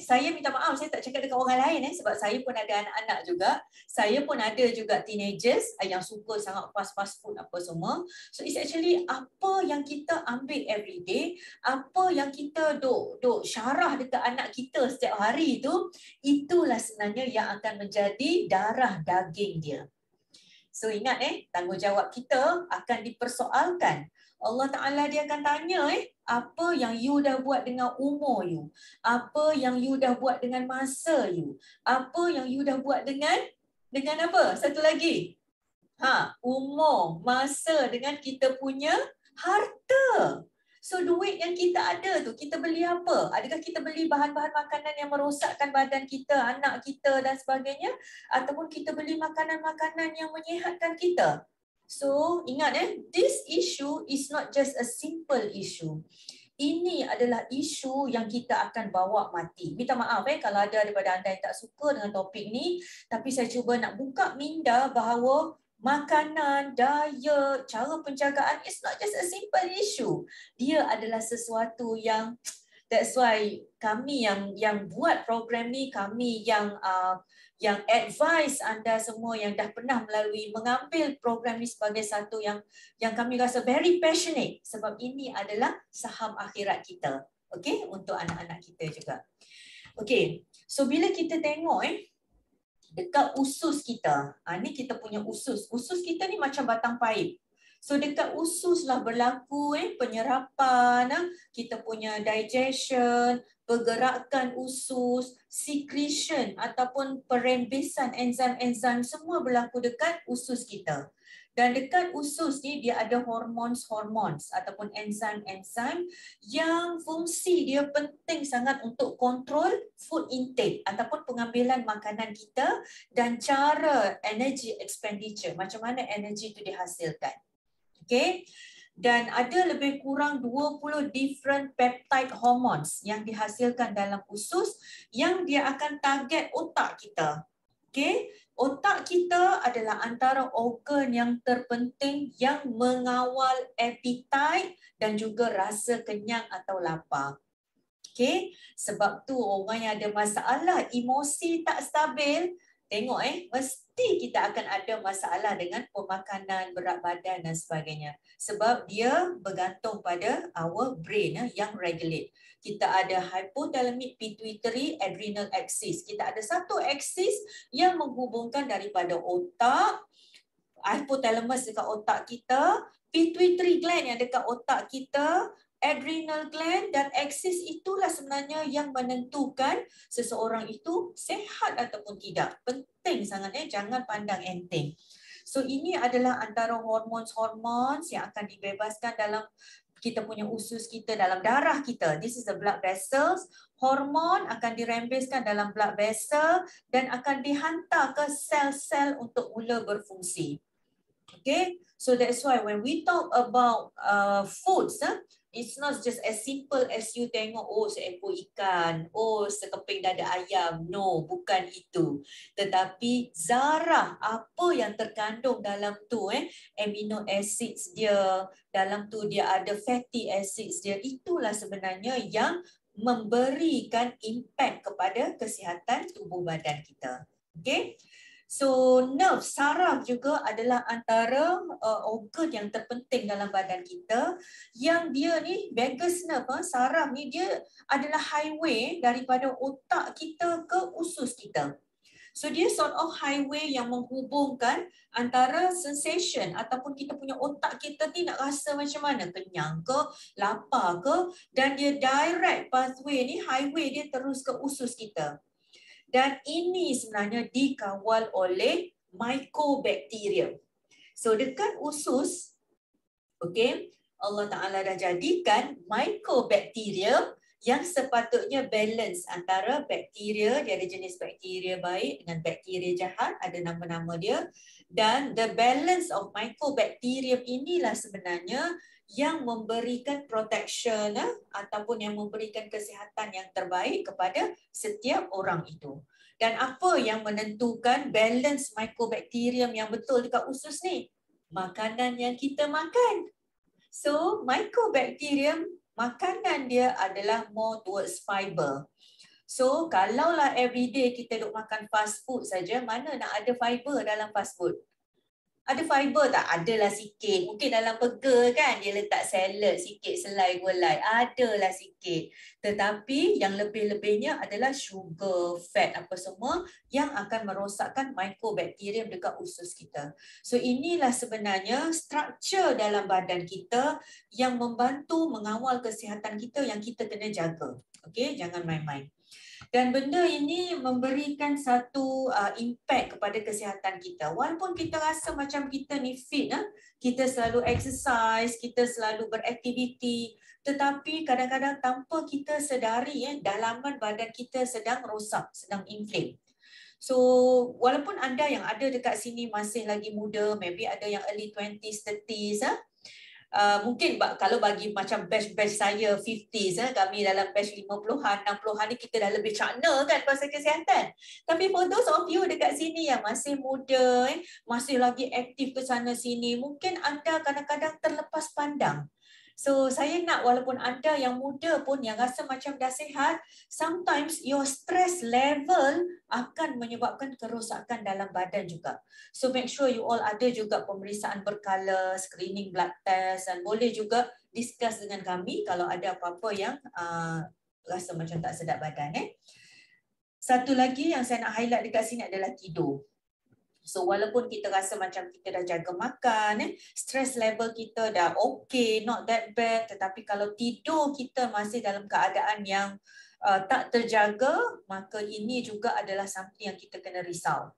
Saya minta maaf, saya tak cakap dekat orang lain sebab saya pun ada anak-anak juga. Saya pun ada juga teenagers yang suka sangat fast food apa semua. So it's actually apa yang kita ambil every day, apa yang kita duk syarah dekat anak kita setiap hari tu, itulah sebenarnya yang akan menjadi darah daging dia. So ingat tanggungjawab kita akan dipersoalkan. Allah Ta'ala dia akan tanya apa yang you dah buat dengan umur you? Apa yang you dah buat dengan masa you? Apa yang you dah buat dengan apa? Satu lagi. Umur, masa dengan kita punya harta. So duit yang kita ada tu, kita beli apa? Adakah kita beli bahan-bahan makanan yang merosakkan badan kita, anak kita dan sebagainya? Ataupun kita beli makanan-makanan yang menyihatkan kita? So ingat this issue is not just a simple issue. Ini adalah isu yang kita akan bawa mati. Minta maaf kalau ada daripada anda yang tak suka dengan topik ni, tapi saya cuba nak buka minda bahawa makanan, diet, cara penjagaan is not just a simple issue. Dia adalah sesuatu yang, that's why kami yang buat program ni, kami yang advise anda semua yang dah pernah mengambil program ni sebagai satu yang kami rasa very passionate sebab ini adalah saham akhirat kita. Okay, untuk anak-anak kita juga. Okay, so bila kita tengok dekat usus kita, ni kita punya usus. Usus kita ni macam batang paip. So dekat usus lah berlaku penyerapan, kita punya digestion, pergerakan usus, secretion ataupun perembesan enzim-enzim semua berlaku dekat usus kita. Dan dekat usus ni dia ada hormons ataupun enzim-enzim yang fungsi dia penting sangat untuk kontrol food intake ataupun pengambilan makanan kita dan cara energy expenditure, macam mana energi itu dihasilkan. Okay. Dan ada lebih kurang 20 different peptide hormones yang dihasilkan dalam usus yang dia akan target otak kita. Okay. Otak kita adalah antara organ yang terpenting yang mengawal appetite dan juga rasa kenyang atau lapar. Okay. Sebab tu orang yang ada masalah emosi tak stabil, tengok mesti kita akan ada masalah dengan pemakanan, berat badan dan sebagainya. Sebab dia bergantung pada our brain yang regulate. Kita ada hypothalamic pituitary adrenal axis. Kita ada satu axis yang menghubungkan daripada otak, hypothalamus dekat otak kita, pituitary gland yang dekat otak kita, adrenal gland, dan axis itulah sebenarnya yang menentukan seseorang itu sehat ataupun tidak. Penting sangat jangan pandang enteng. So ini adalah antara hormons yang akan dibebaskan dalam kita punya usus kita, dalam darah kita. This is the blood vessels. Hormon akan dirembeskan dalam blood vessel dan akan dihantar ke sel-sel untuk mula berfungsi. Okay, so that's why when we talk about foods, it's not just as simple as you tengok, oh seekor ikan, oh sekeping dada ayam. No, bukan itu. Tetapi zarah, apa yang terkandung dalam tu, amino acids dia, dalam tu dia ada fatty acids dia, itulah sebenarnya yang memberikan impact kepada kesihatan tubuh badan kita. Okay. So nerve, saraf juga adalah antara organ yang terpenting dalam badan kita, yang dia ni vagus nerve, saraf ni dia adalah highway daripada otak kita ke usus kita. So dia sort of highway yang menghubungkan antara sensation ataupun kita punya otak kita ni nak rasa macam mana, kenyang ke, lapar ke, dan dia direct pathway ni, highway dia terus ke usus kita. Dan ini sebenarnya dikawal oleh mycobacterium. So dekat usus, okay, Allah Ta'ala dah jadikan mycobacterium yang sepatutnya balance antara bakteria, dia ada jenis bakteria baik dengan bakteria jahat, ada nama-nama dia. Dan the balance of mycobacterium inilah sebenarnya yang memberikan protection ataupun yang memberikan kesihatan yang terbaik kepada setiap orang itu. Dan apa yang menentukan balance mycobacterium yang betul dekat usus ni? Makanan yang kita makan. So mycobacterium, makanan dia adalah more towards fiber. So kalaulah everyday kita duk makan fast food saja, mana nak ada fiber dalam fast food? Ada fiber tak? Adalah sikit. Mungkin dalam burger kan dia letak salad sikit, selai gulai. Adalah sikit. Tetapi yang lebih-lebihnya adalah sugar, fat apa semua yang akan merosakkan mycobacterium dekat usus kita. So inilah sebenarnya struktur dalam badan kita yang membantu mengawal kesihatan kita yang kita kena jaga. Okey, jangan main-main. Dan benda ini memberikan satu impact kepada kesihatan kita. Walaupun kita rasa macam kita ni fit, kita selalu exercise, kita selalu beraktiviti, tetapi kadang-kadang tanpa kita sedari, dalaman badan kita sedang rosak, sedang inflame. So walaupun anda yang ada dekat sini masih lagi muda, maybe ada yang early 20s, 30s, mungkin kalau bagi macam batch saya 50s, kami dalam batch 50-an, 60-an ni kita dah lebih cakna kan pasal kesihatan. Tapi for those of you dekat sini yang masih muda, masih lagi aktif ke sana sini, mungkin anda kadang-kadang terlepas pandang. So saya nak walaupun anda yang muda pun yang rasa macam dah sihat, sometimes your stress level akan menyebabkan kerosakan dalam badan juga. So make sure you all ada juga pemeriksaan berkala, screening blood test, dan boleh juga discuss dengan kami kalau ada apa-apa yang rasa macam tak sedap badan. Satu lagi yang saya nak highlight dekat sini adalah tidur. So walaupun kita rasa macam kita dah jaga makan, stress level kita dah okay, not that bad, tetapi kalau tidur kita masih dalam keadaan yang tak terjaga, maka ini juga adalah something yang kita kena risau.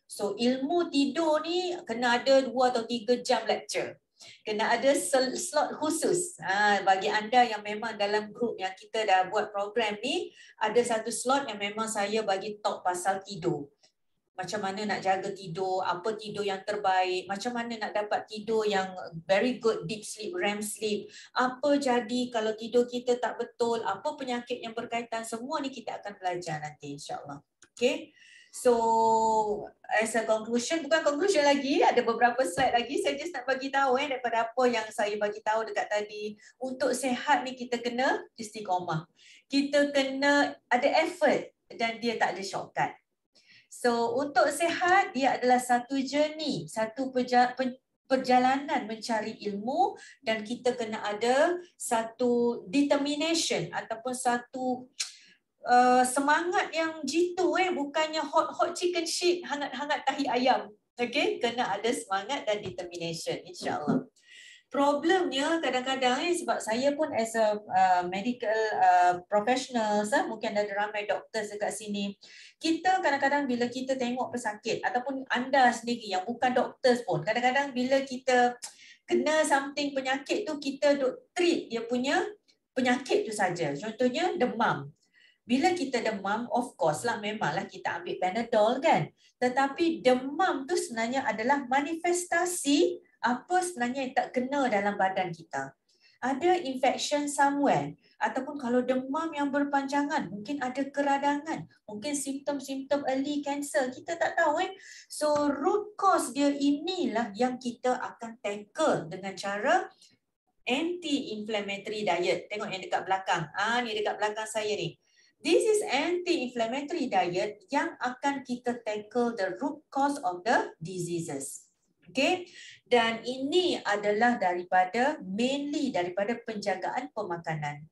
So ilmu tidur ni kena ada 2 atau 3 jam lecture. Kena ada slot khusus. Bagi anda yang memang dalam grup yang kita dah buat program ni, ada satu slot yang memang saya bagi talk pasal tidur. Macam mana nak jaga tidur, apa tidur yang terbaik, macam mana nak dapat tidur yang very good deep sleep, REM sleep, apa jadi kalau tidur kita tak betul, apa penyakit yang berkaitan, semua ni kita akan belajar nanti insyaAllah. Okay. So as a conclusion, bukan conclusion lagi, ada beberapa slide lagi, saya just nak bagi tahu daripada apa yang saya bagi tahu dekat tadi. Untuk sihat ni kita kena istiqamah. Kita kena ada effort dan dia tak ada shortcut. So untuk sihat dia adalah satu journey, satu perjalanan mencari ilmu dan kita kena ada satu determination ataupun satu semangat yang jitu bukannya hot chicken shit, hangat-hangat tahi ayam. Okay, kena ada semangat dan determination insya-Allah. Problemnya kadang-kadang sebab saya pun as a medical professional, mungkin ada ramai doktor dekat sini. Kita kadang-kadang bila kita tengok pesakit ataupun anda sendiri yang bukan doktor pun, kadang-kadang bila kita kena something penyakit tu, kita treat dia punya penyakit tu saja. Contohnya demam. Bila kita demam, of course lah memanglah kita ambil Panadol kan. Tetapi demam tu sebenarnya adalah manifestasi apa sebenarnya yang tak kena dalam badan kita. Ada infection somewhere. Ataupun kalau demam yang berpanjangan, mungkin ada keradangan. Mungkin simptom-simptom early cancer. Kita tak tahu So root cause dia inilah yang kita akan tackle dengan cara anti-inflammatory diet. Tengok yang dekat belakang. Ni dekat belakang saya ni. This is anti-inflammatory diet yang akan kita tackle the root cause of the diseases. Okay, dan ini adalah mainly daripada penjagaan pemakanan.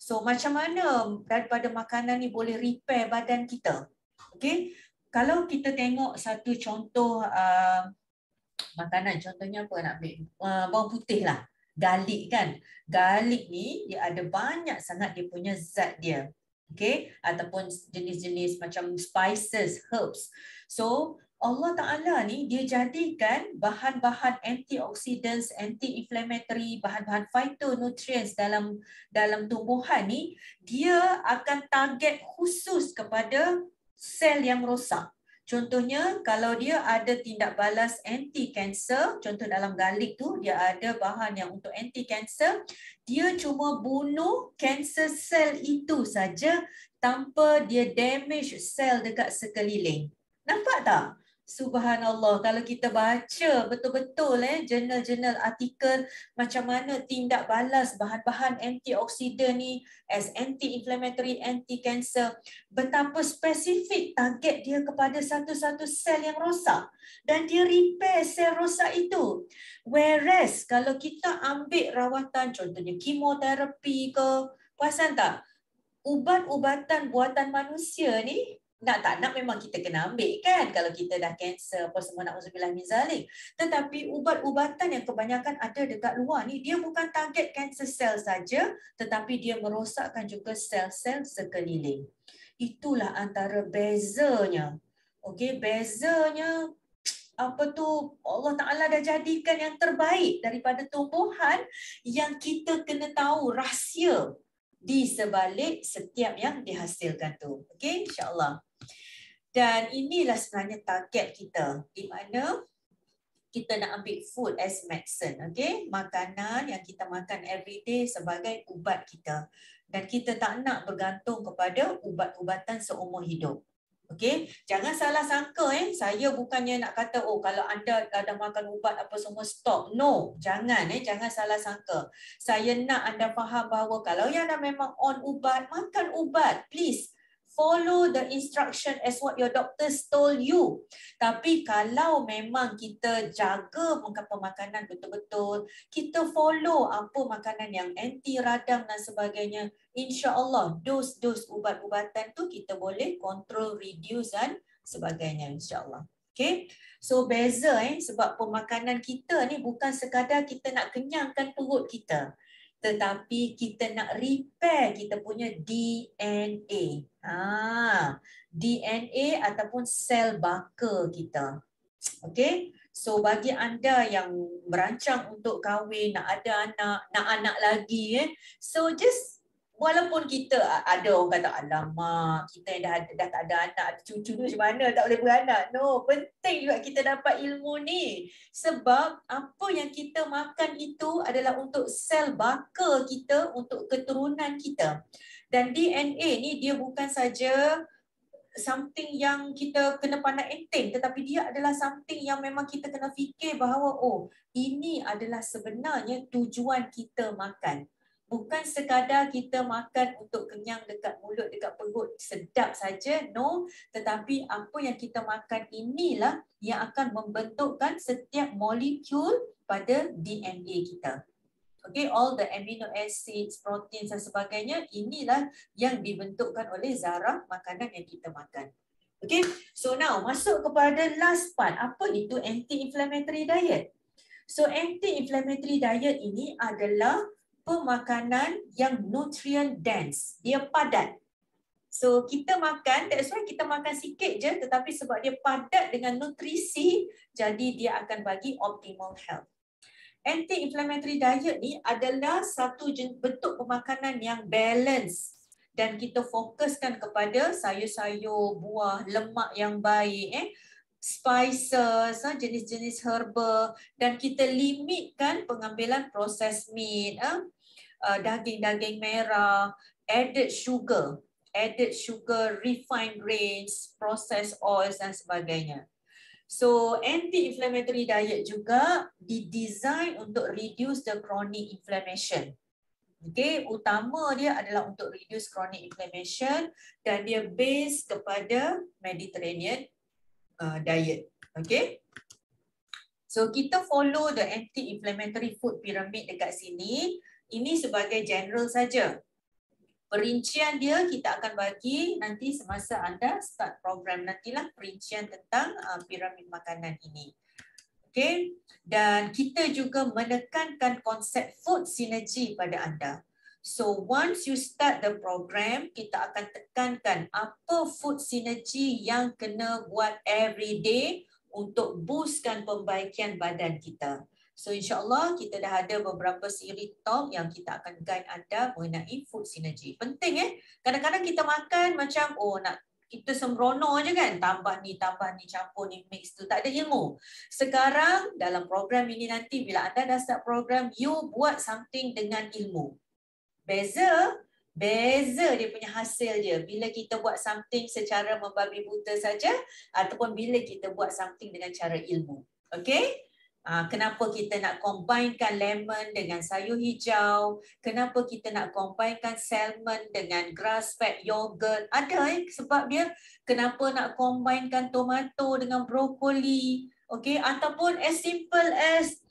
So macam mana daripada makanan ni boleh repair badan kita? Okay, kalau kita tengok satu contoh makanan, contohnya apa nak ambil? Bawang putih lah, garlic kan. Garlic ni dia ada banyak sangat dia punya zat dia. Okay, ataupun jenis-jenis macam spices, herbs. So Allah Ta'ala ni dia jadikan bahan-bahan antioxidants, anti-inflammatory, bahan-bahan phytonutrients dalam tumbuhan ni, dia akan target khusus kepada sel yang rosak. Contohnya kalau dia ada tindak balas anti-cancer, contoh dalam garlic tu dia ada bahan yang untuk anti-cancer, dia cuma bunuh cancer sel itu saja tanpa dia damage sel dekat sekeliling. Nampak tak? Subhanallah, kalau kita baca betul-betul jurnal-jurnal artikel macam mana tindak balas bahan-bahan antioksidan ni as anti-inflammatory, anti-cancer, betapa spesifik target dia kepada satu-satu sel yang rosak dan dia repair sel rosak itu. Whereas kalau kita ambil rawatan contohnya kemoterapi ke, perasan tak? Ubat-ubatan buatan manusia ni nak tak nak memang kita kena ambil kan kalau kita dah kanser apa semua, na'udzubillah min zalik. Tetapi ubat-ubatan yang kebanyakan ada dekat luar ni dia bukan target kanser sel saja tetapi dia merosakkan juga sel-sel sekeliling. Itulah antara bezanya. Okey, bezanya apa tu, Allah Ta'ala dah jadikan yang terbaik daripada tumbuhan yang kita kena tahu rahsia di sebalik setiap yang dihasilkan tu. Okey, insya-Allah. Dan inilah sebenarnya target kita di mana kita nak ambil food as medicine, okey? Makanan yang kita makan every day sebagai ubat kita. Dan kita tak nak bergantung kepada ubat-ubatan seumur hidup. Okey, jangan salah sangka saya bukannya nak kata kalau anda ada makan ubat apa semua stop. No, jangan jangan salah sangka. Saya nak anda faham bahawa kalau yang anda memang on ubat, makan ubat, please. Follow the instruction as what your doctors told you. Tapi kalau memang kita jaga pemakanan betul-betul, kita follow apa makanan yang anti radang dan sebagainya, insya-Allah dos ubat-ubatan tu kita boleh control, reduce dan sebagainya insya-Allah. Okay, so beza sebab pemakanan kita ni bukan sekadar kita nak kenyangkan perut kita, tetapi kita nak repair kita punya DNA. DNA ataupun sel baka kita. Okay, so bagi anda yang merancang untuk kahwin, nak ada anak, nak anak lagi, so just walaupun kita ada orang kata alamak, kita yang dah tak ada anak, ada cucu tu macam mana tak boleh beranak. No, penting juga kita dapat ilmu ni. Sebab apa yang kita makan itu adalah untuk sel baka kita, untuk keturunan kita. Dan DNA ni dia bukan saja something yang kita kena pandang enteng, tetapi dia adalah something yang memang kita kena fikir bahawa oh, ini adalah sebenarnya tujuan kita makan. Bukan sekadar kita makan untuk kenyang dekat mulut, dekat perut, sedap saja, no. Tetapi apa yang kita makan inilah yang akan membentukkan setiap molekul pada DNA kita. Okay, all the amino acids, proteins dan sebagainya, inilah yang dibentukkan oleh zarah makanan yang kita makan. Okay, so now masuk kepada last part. Apa itu anti-inflammatory diet? So anti-inflammatory diet ini adalah pemakanan yang nutrient dense. Dia padat. So kita makan, that's why kita makan sikit je, tetapi sebab dia padat dengan nutrisi, jadi dia akan bagi optimal health. Anti-inflammatory diet ni adalah satu bentuk pemakanan yang balance dan kita fokuskan kepada sayur-sayur, buah, lemak yang baik, spices, jenis-jenis herba, dan kita limitkan pengambilan processed meat, daging-daging merah, added sugar, refined grains, processed oils dan sebagainya. So anti-inflammatory diet juga didesain untuk reduce the chronic inflammation. Okay, utama dia adalah untuk reduce chronic inflammation dan dia based kepada Mediterranean diet. Okay, so kita follow the anti-inflammatory food pyramid dekat sini. Ini sebagai general saja. Perincian dia kita akan bagi nanti semasa anda start program, nantilah perincian tentang piramid makanan ini. Okay, dan kita juga menekankan konsep food synergy pada anda. So once you start the program, kita akan tekankan apa food synergy yang kena buat every day untuk boostkan pembaikan badan kita. So insyaAllah kita dah ada beberapa siri talk yang kita akan guide anda mengenai food synergy. Penting kadang-kadang kita makan macam oh nak kita sembrono je kan, tambah ni, campur ni, mix tu, tak ada ilmu. Sekarang dalam program ini nanti bila anda dah start program, you buat something dengan ilmu. Beza dia punya hasil dia bila kita buat something secara membabi buta saja ataupun bila kita buat something dengan cara ilmu. Okay? Kenapa kita nak combinekan lemon dengan sayur hijau, kenapa kita nak combinekan salmon dengan grass fed yogurt, ada sebab dia. Kenapa nak combinekan tomato dengan brokoli, okay? Ataupun as simple as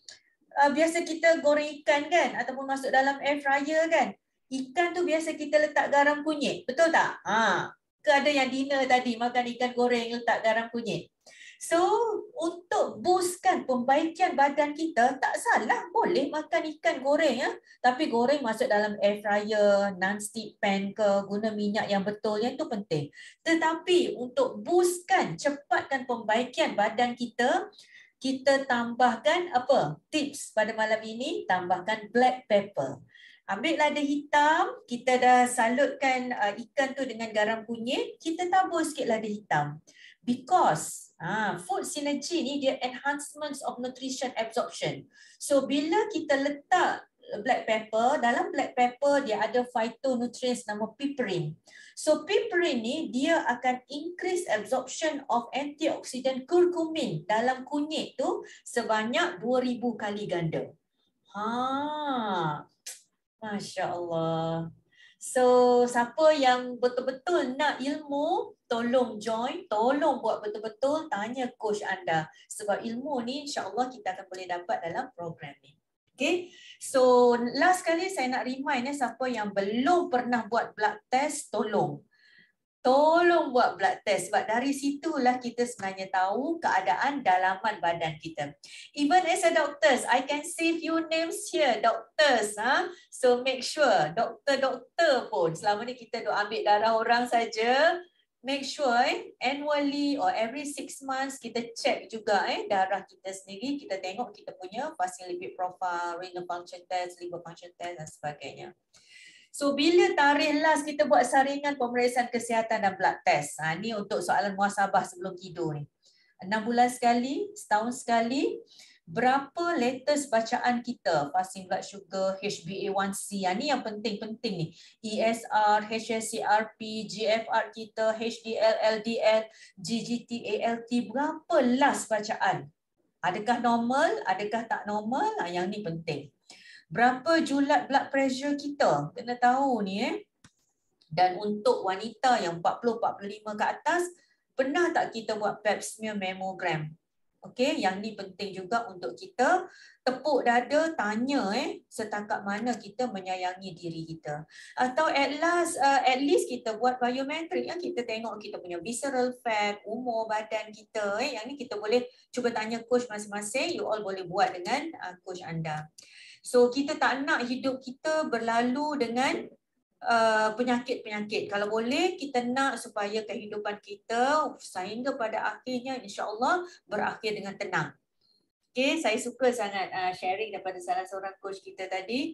biasa kita goreng ikan kan, ataupun masuk dalam air fryer kan, ikan tu biasa kita letak garam kunyit, betul tak? Ke ada yang dinner tadi makan ikan goreng letak garam kunyit. So, untuk boostkan pembaikan badan kita, tak salah boleh makan ikan goreng tapi goreng masuk dalam air fryer, non-stick pan ke, guna minyak yang betul, yang itu penting. Tetapi untuk boostkan, cepatkan pembaikan badan kita, kita tambahkan apa? Tips pada malam ini, tambahkan black pepper. Ambil lada hitam, kita dah salutkan ikan tu dengan garam kunyit, kita tabur sikit lada hitam. Because food synergy ni dia enhancements of nutrition absorption. So bila kita letak black pepper, dalam black pepper dia ada phytonutrients nama piperin. So piperin ni dia akan increase absorption of antioxidant curcumin dalam kunyit tu sebanyak 2000 kali ganda. Masya Allah. So siapa yang betul-betul nak ilmu, tolong join, tolong buat betul-betul, tanya coach anda. Sebab ilmu ni insya-Allah kita akan boleh dapat dalam program ni. Okay, so last kali saya nak remind siapa yang belum pernah buat blood test, tolong. tolong buat blood test sebab dari situlah kita sebenarnya tahu keadaan dalaman badan kita. Even as a doctors, I can see few names here, doctors. So make sure, doktor pun selama ni kita duk ambil darah orang saja, make sure annually or every 6 months kita check juga darah kita sendiri, kita tengok kita punya fasting lipid profile, renal function test, liver function test dan sebagainya. So bila tarikh last kita buat saringan pemeriksaan kesihatan dan blood test? Ni untuk soalan muhasabah sebelum tidur ni. 6 bulan sekali, setahun sekali, berapa latest bacaan kita? Fasting blood sugar, HbA1c, ni yang penting-penting ni. ESR, HSCRP, GFR kita, HDL, LDL, GGT, ALT, berapa last bacaan? Adakah normal, adakah tak normal? Yang ni penting. Berapa julat blood pressure kita? Kena tahu ni Dan untuk wanita yang 40-45 ke atas, pernah tak kita buat pap smear mammogram? Okey, yang ni penting juga untuk kita tepuk dada, tanya setakat mana kita menyayangi diri kita. Atau at least kita buat biometrik, kita tengok kita punya visceral fat, umur badan kita. Yang ni kita boleh cuba tanya coach masing-masing, you all boleh buat dengan coach anda. So kita tak nak hidup kita berlalu dengan penyakit-penyakit. Kalau boleh kita nak supaya kehidupan kita sehingga pada akhirnya insya-Allah berakhir dengan tenang. Okay, saya suka sangat sharing daripada salah seorang coach kita tadi.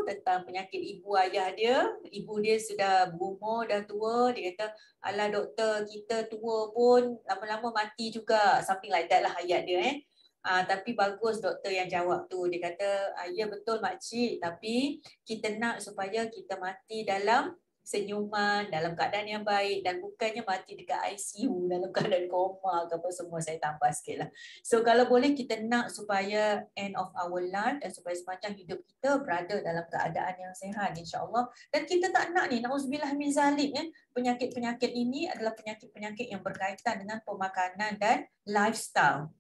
Tentang penyakit ibu ayah dia. Ibu dia sudah berumur, dah tua. Dia kata, alah doktor, kita tua pun lama-lama mati juga. Something like that lah ayat dia. Tapi bagus doktor yang jawab tu. Dia kata, ya betul makcik, tapi kita nak supaya kita mati dalam senyuman, dalam keadaan yang baik dan bukannya mati dekat ICU dalam keadaan koma ke apa semua. Saya tambah sikit lah. So kalau boleh kita nak supaya end of our life dan supaya sepanjang hidup kita berada dalam keadaan yang sihat insya-Allah. Dan kita tak nak ni, na'udzubillah min zalik, penyakit-penyakit ini adalah penyakit-penyakit yang berkaitan dengan pemakanan dan lifestyle.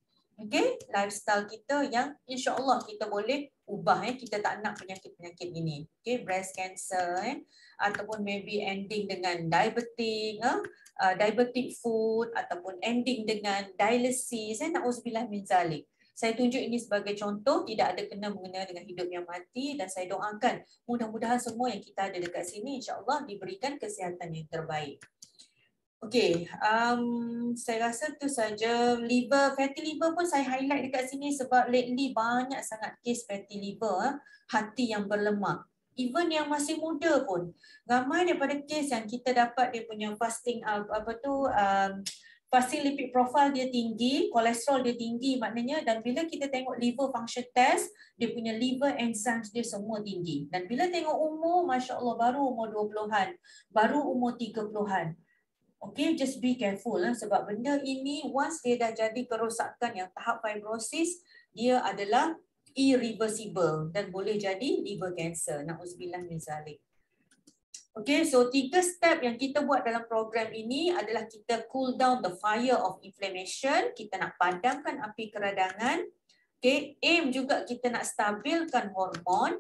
Okay, lifestyle kita yang insya-Allah kita boleh ubah. Kita tak nak penyakit-penyakit ini. Okay, breast cancer ataupun maybe ending dengan diabetic food ataupun ending dengan dialysis. Na'udzubillah min zalik. Saya tunjuk ini sebagai contoh, tidak ada kena-mengena dengan hidup yang mati dan saya doakan mudah-mudahan semua yang kita ada dekat sini insya-Allah diberikan kesihatan yang terbaik. Okey, saya rasa tu saja. Liver, fatty liver pun saya highlight dekat sini sebab lately banyak sangat kes fatty liver, hati yang berlemak. Even yang masih muda pun, ramai daripada kes yang kita dapat dia punya fasting fasting lipid profile dia tinggi, kolesterol dia tinggi maknanya, dan bila kita tengok liver function test, dia punya liver enzymes dia semua tinggi. Dan bila tengok umur, masya-Allah baru umur 20-an, baru umur 30-an. Okay, just be careful sebab benda ini once dia dah jadi kerosakan yang tahap fibrosis, dia adalah irreversible dan boleh jadi liver cancer. Na'udzubillah min zalik. Okay, so 3 step yang kita buat dalam program ini adalah kita cool down the fire of inflammation, kita nak padamkan api keradangan. Okay, aim juga kita nak stabilkan hormon,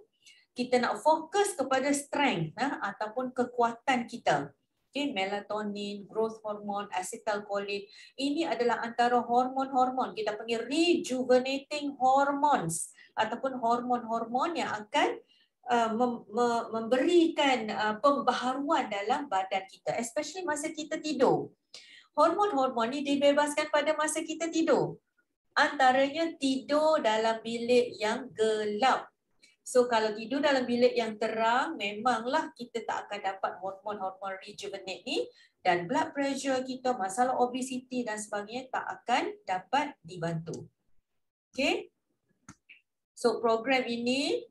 kita nak fokus kepada strength ataupun kekuatan kita. Okay, melatonin, growth hormone, acetylcholine. Ini adalah antara hormon-hormon. Kita panggil rejuvenating hormones ataupun hormon-hormon yang akan memberikan pembaharuan dalam badan kita, especially masa kita tidur. Hormon-hormon ni dibebaskan pada masa kita tidur. Antaranya tidur dalam bilik yang gelap. So kalau tidur dalam bilik yang terang, memanglah kita tak akan dapat hormon-hormon rejuvenate ni dan blood pressure kita, masalah obesity dan sebagainya tak akan dapat dibantu. Okay? So program ini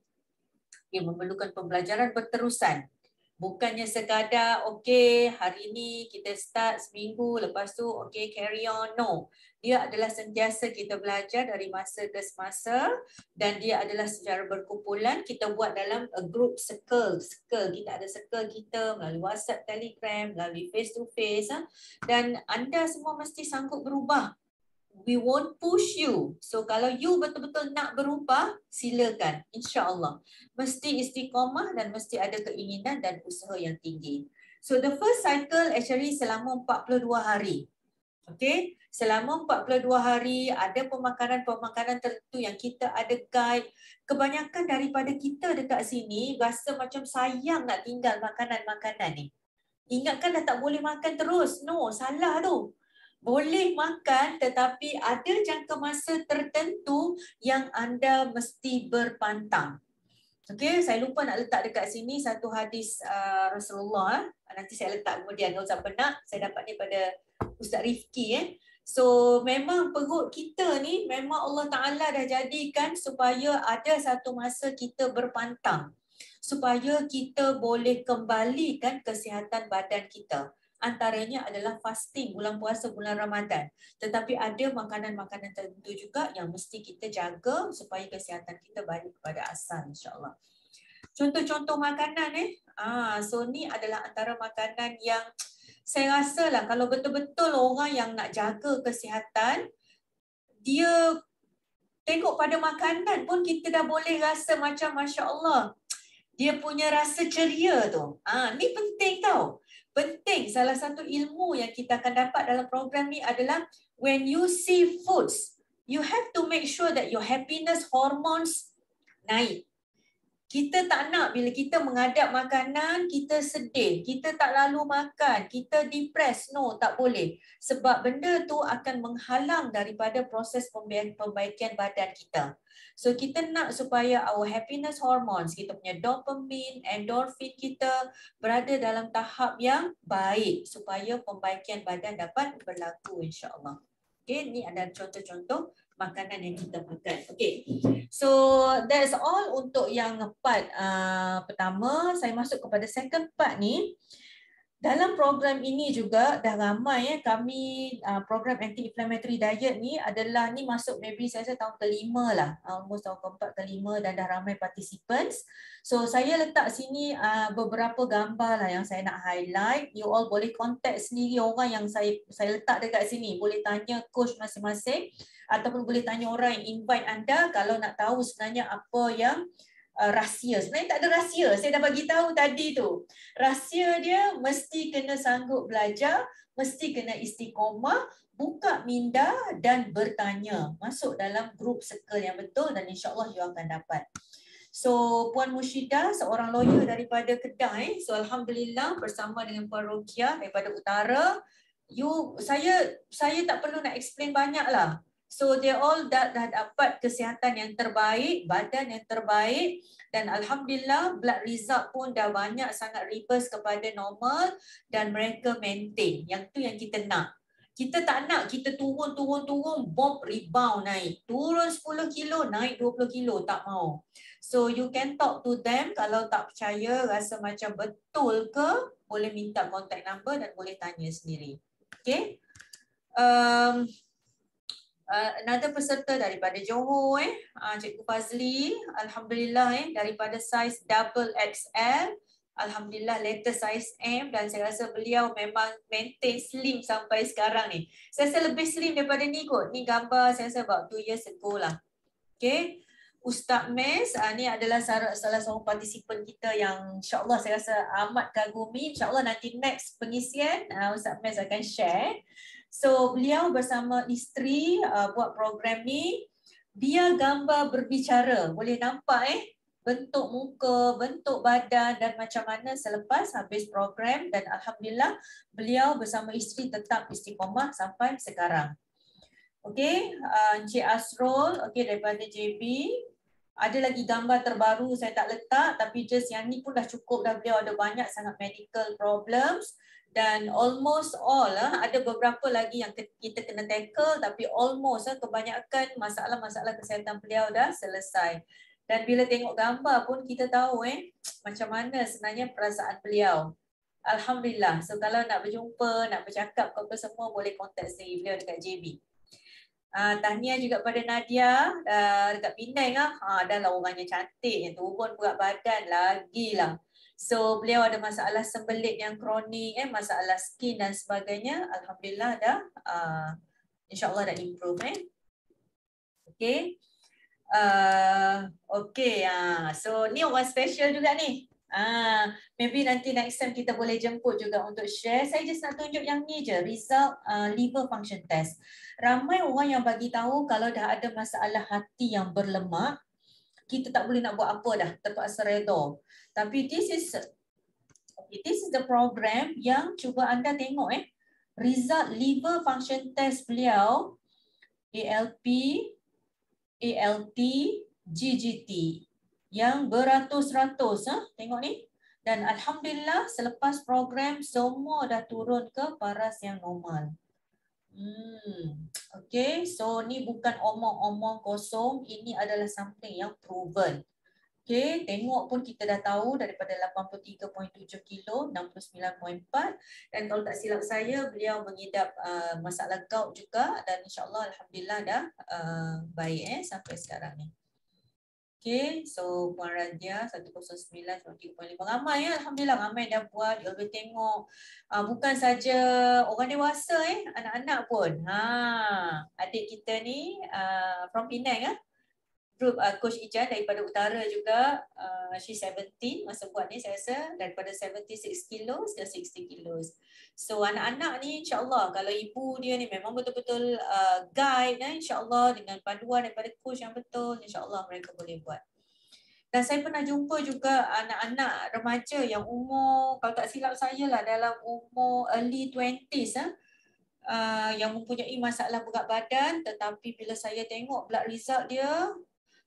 dia memerlukan pembelajaran berterusan. Bukannya sekadar, okay, hari ini kita start seminggu, lepas tu, okay, carry on. No. Dia adalah sentiasa kita belajar dari masa ke semasa dan dia adalah secara berkumpulan. Kita buat dalam a group circle. Kita ada circle kita melalui WhatsApp, Telegram, melalui face to face. Dan anda semua mesti sanggup berubah. We won't push you. So kalau you betul-betul nak berubah, silakan. InsyaAllah. Mesti istiqamah dan mesti ada keinginan dan usaha yang tinggi. So the first cycle actually selama 42 hari. Okay, selama 42 hari ada pemakanan-pemakanan tertentu yang kita ada guide. Kebanyakan daripada kita dekat sini rasa macam sayang nak tinggal makanan-makanan ni. Ingatkan dah tak boleh makan terus. No, salah tu. Boleh makan tetapi ada jangka masa tertentu yang anda mesti berpantang. Okey, saya lupa nak letak dekat sini satu hadis Rasulullah. Nanti saya letak kemudian kalau siapa nak, saya dapat ni pada Ustaz Rifki. So memang perut kita ni memang Allah Ta'ala dah jadikan supaya ada satu masa kita berpantang. Supaya kita boleh kembalikan kesihatan badan kita. Antaranya adalah fasting bulan puasa bulan Ramadan. Tetapi ada makanan-makanan tertentu juga yang mesti kita jaga supaya kesihatan kita balik kepada asal, insya-Allah. Contoh-contoh makanan so ni adalah antara makanan yang saya rasa lah kalau betul-betul orang yang nak jaga kesihatan, dia tengok pada makanan pun kita dah boleh rasa macam masya-Allah. Dia punya rasa ceria tu. Ni penting tau. Penting, salah satu ilmu yang kita akan dapat dalam program ni adalah when you see foods, you have to make sure that your happiness hormones naik. Kita tak nak bila kita menghadap makanan, kita sedih, kita tak lalu makan, kita depressed. No, tak boleh. Sebab benda tu akan menghalang daripada proses pembaikan badan kita. So kita nak supaya our happiness hormones, kita punya dopamine, endorphin kita berada dalam tahap yang baik supaya pembaikan badan dapat berlaku, insya-Allah. Okay, ni ada contoh-contoh makanan yang kita makan. Okay, so that's all untuk yang part pertama. Saya masuk kepada second part ni. Dalam program ini juga dah ramai kami program anti-inflammatory diet ni adalah ni masuk maybe saya rasa tahun kelima lah, almost tahun keempat kelima dan dah ramai participants. So saya letak sini beberapa gambar lah yang saya nak highlight. You all boleh contact sendiri orang yang saya letak dekat sini. Boleh tanya coach masing-masing ataupun boleh tanya orang yang invite anda kalau nak tahu sebenarnya apa yang rahsia. Sebenarnya tak ada rahsia. Saya dah bagi tahu tadi tu. Rahsia dia mesti kena sanggup belajar, mesti kena istiqomah, buka minda dan bertanya. Masuk dalam grup circle yang betul dan insya-Allah you akan dapat. So Puan Mushidah seorang lawyer daripada Kedah. So alhamdulillah bersama dengan Puan Rokia daripada Utara. Saya tak perlu nak explain banyak lah. So they all dah dapat kesihatan yang terbaik, badan yang terbaik dan alhamdulillah blood result pun dah banyak sangat reverse kepada normal dan mereka maintain. Yang tu yang kita nak. Kita tak nak kita turun, bomb rebound naik. Turun 10 kilo, naik 20 kilo, tak mau. So you can talk to them kalau tak percaya, rasa macam betul ke, boleh minta contact number dan boleh tanya sendiri. Okay. Another peserta daripada Johor Cikgu Fazli, alhamdulillah daripada saiz double XL, alhamdulillah latest saiz M dan saya rasa beliau memang maintain slim sampai sekarang ni. Saya rasa lebih slim daripada ni kot. Ni gambar saya rasa about 2 years ago lah. Okay. Ustaz Mes, ni adalah salah seorang partisipan kita yang insya-Allah saya rasa amat kagumi. Insya-Allah nanti next pengisian Ustaz Mes akan share. So beliau bersama isteri buat program ni, biar gambar berbicara. Boleh nampak bentuk muka, bentuk badan dan macam mana selepas habis program dan alhamdulillah beliau bersama isteri tetap istiqomah sampai sekarang. Okey, Encik Asrul, okey daripada JB. Ada lagi gambar terbaru saya tak letak tapi just yang ni pun dah cukup dah, beliau ada banyak sangat medical problems. Dan almost all ada beberapa lagi yang kita kena tackle tapi almost kebanyakan masalah-masalah kesihatan beliau dah selesai. Dan bila tengok gambar pun kita tahu macam mana sebenarnya perasaan beliau. Alhamdulillah. So kalau nak berjumpa, nak bercakap apa semua boleh contact sendiri beliau dekat JB. Tahniah juga pada Nadia dekat Penang dah lah orangnya cantik, turun berat badan lagi lah. So beliau ada masalah sembelit yang kronik, masalah skin dan sebagainya. Alhamdulillah dah insya-Allah dah improve Okay. Okay, so ni orang special juga ni. Maybe nanti next time kita boleh jemput juga untuk share. Saya just nak tunjuk yang ni je, result liver function test. Ramai orang yang bagi tahu kalau dah ada masalah hati yang berlemak, kita tak boleh nak buat apa dah, terpaksa redha. Tapi this is the program yang cuba anda tengok result liver function test beliau, ALP, ALT, GGT yang beratus-ratus, tengok ni. Dan alhamdulillah selepas program semua dah turun ke paras yang normal. Okay, so ni bukan omong-omong kosong, ini adalah something yang proven. Okay, tengok pun kita dah tahu daripada 83.7 kilo, 69.4, dan kalau tak silap saya beliau mengidap masalah gout juga, dan insyaAllah alhamdulillah dah baik sampai sekarang ni. Okay, so Puan Radia 109.3.5, ramai alhamdulillah, ramai dah buat. Dia boleh tengok bukan saja orang dewasa, anak-anak pun. Adik kita ni from Penang, group Coach Ijan daripada utara juga, she's 17 masa buat ni, saya rasa daripada 76 kilos ke 60 kilos. So anak-anak ni insyaAllah kalau ibu dia ni memang betul-betul guide, insyaAllah dengan panduan daripada coach yang betul, insyaAllah mereka boleh buat. Dan saya pernah jumpa juga anak-anak remaja yang umur, kalau tak silap saya lah, dalam umur early 20s, yang mempunyai masalah berat badan, tetapi bila saya tengok blood result dia,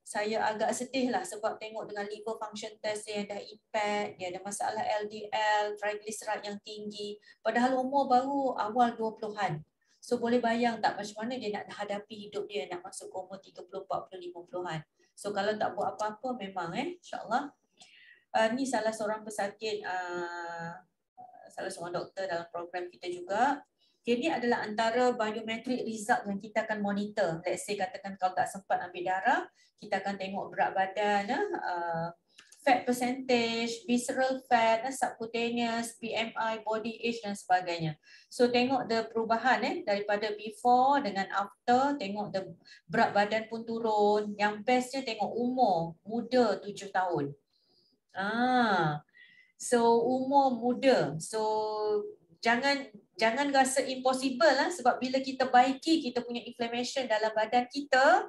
saya agak sedih lah sebab tengok dengan liver function test dia yang dah impact, dia ada masalah LDL, triglyceride yang tinggi, padahal umur baru awal 20-an. So boleh bayang tak macam mana dia nak hadapi hidup dia nak masuk ke umur 30, 40, 50-an. So kalau tak buat apa-apa memang insyaAllah. Ni salah seorang pesakit, salah seorang doktor dalam program kita juga. Jadi adalah antara biometric result yang kita akan monitor. Let's say katakan kalau tak sempat ambil darah, kita akan tengok berat badan, fat percentage, visceral fat, subcutaneous, BMI, body age dan sebagainya. So tengok the perubahan daripada before dengan after, tengok the berat badan pun turun. Yang bestnya tengok umur, muda 7 tahun. So umur muda. So jangan rasa impossible lah, sebab bila kita baiki kita punya inflammation dalam badan kita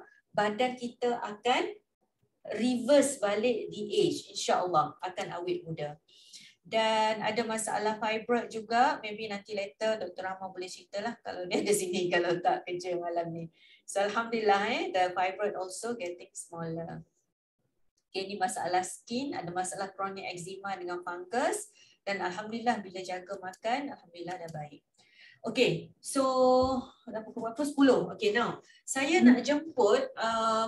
akan reverse balik the age, insyaAllah akan awet muda. Dan ada masalah fibroid juga, maybe nanti later Dr. Rahma boleh cerita lah kalau dia ada sini, kalau tak kerja malam ni. So alhamdulillah the fibroid also getting smaller. Okay, ni masalah skin, ada masalah chronic eczema dengan fungus. Dan alhamdulillah bila jaga makan, alhamdulillah dah baik. Okay, so dah pukul berapa? 10. Okay, now saya nak jemput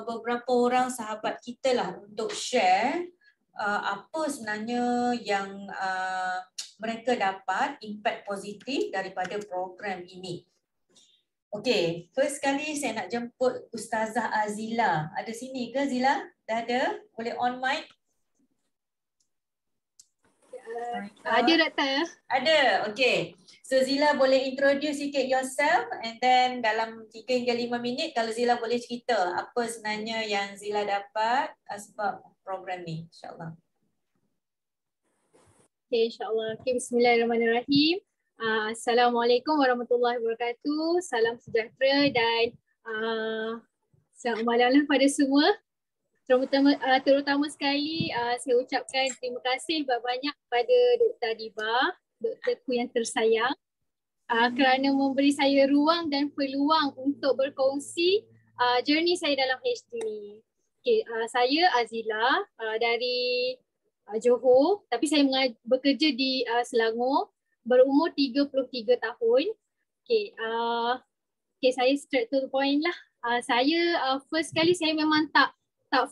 beberapa orang sahabat kita lah untuk share apa sebenarnya yang mereka dapat impact positif daripada program ini. Okay, first kali saya nak jemput Ustazah Azila. Ada sini ke Zila? Dah ada? Boleh on mic? Ada doktor? Ada, okay. So Zila boleh introduce sikit yourself and then dalam 3 hingga 5 minit kalau Zila boleh cerita apa sebenarnya yang Zila dapat sebab program ni, insyaAllah. Okay, insyaAllah. Okay, bismillahirrahmanirrahim. Assalamualaikum warahmatullahi wabarakatuh. Salam sejahtera dan selamat malam pada semua. Terutama sekali saya ucapkan terima kasih banyak kepada Dr. Adiba, doktorku yang tersayang, kerana memberi saya ruang dan peluang untuk berkongsi journey saya dalam HD ni. Okay, saya Azila dari Johor, tapi saya bekerja di Selangor, berumur 33 tahun. Okay, saya straight to the point lah. Saya first kali saya memang tak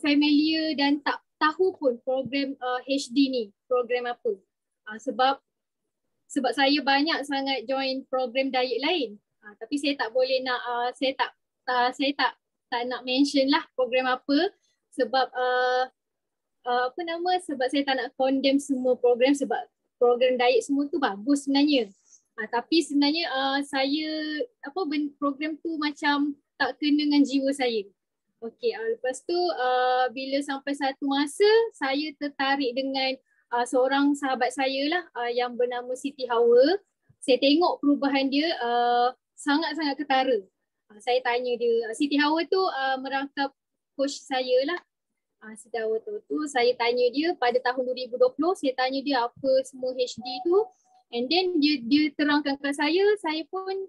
familiar dan tak tahu pun program HD ni, program apa. Sebab saya banyak sangat join program diet lain. Tapi saya tak boleh nak saya tak nak mention lah program apa sebab sebab saya tak nak condemn semua program sebab program diet semua tu bagus sebenarnya. Tapi sebenarnya program tu macam tak kena dengan jiwa saya. Okey, lepas tu bila sampai satu masa saya tertarik dengan seorang sahabat saya lah yang bernama Siti Hawa. Saya tengok perubahan dia sangat-sangat ketara. Saya tanya dia, Siti Hawa tu merangkap coach saya lah. Siti Hawa tu saya tanya dia pada tahun 2020, saya tanya dia apa semua HD tu. And then dia terangkan kat saya pun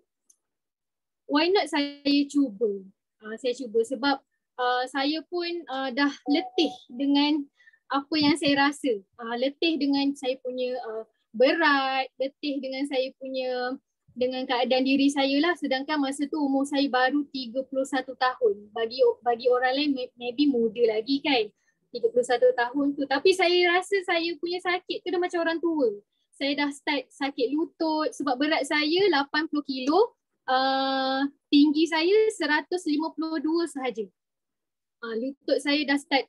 why not saya cuba. Saya cuba sebab saya pun dah letih dengan apa yang saya rasa. Letih dengan saya punya berat, letih dengan saya punya dengan keadaan diri saya lah, sedangkan masa tu umur saya baru 31 tahun. Bagi orang lain maybe muda lagi kan, 31 tahun tu. Tapi saya rasa saya punya sakit tu dah macam orang tua. Saya dah start sakit lutut sebab berat saya 80 kilo, tinggi saya 152 sahaja. Lutut saya dah start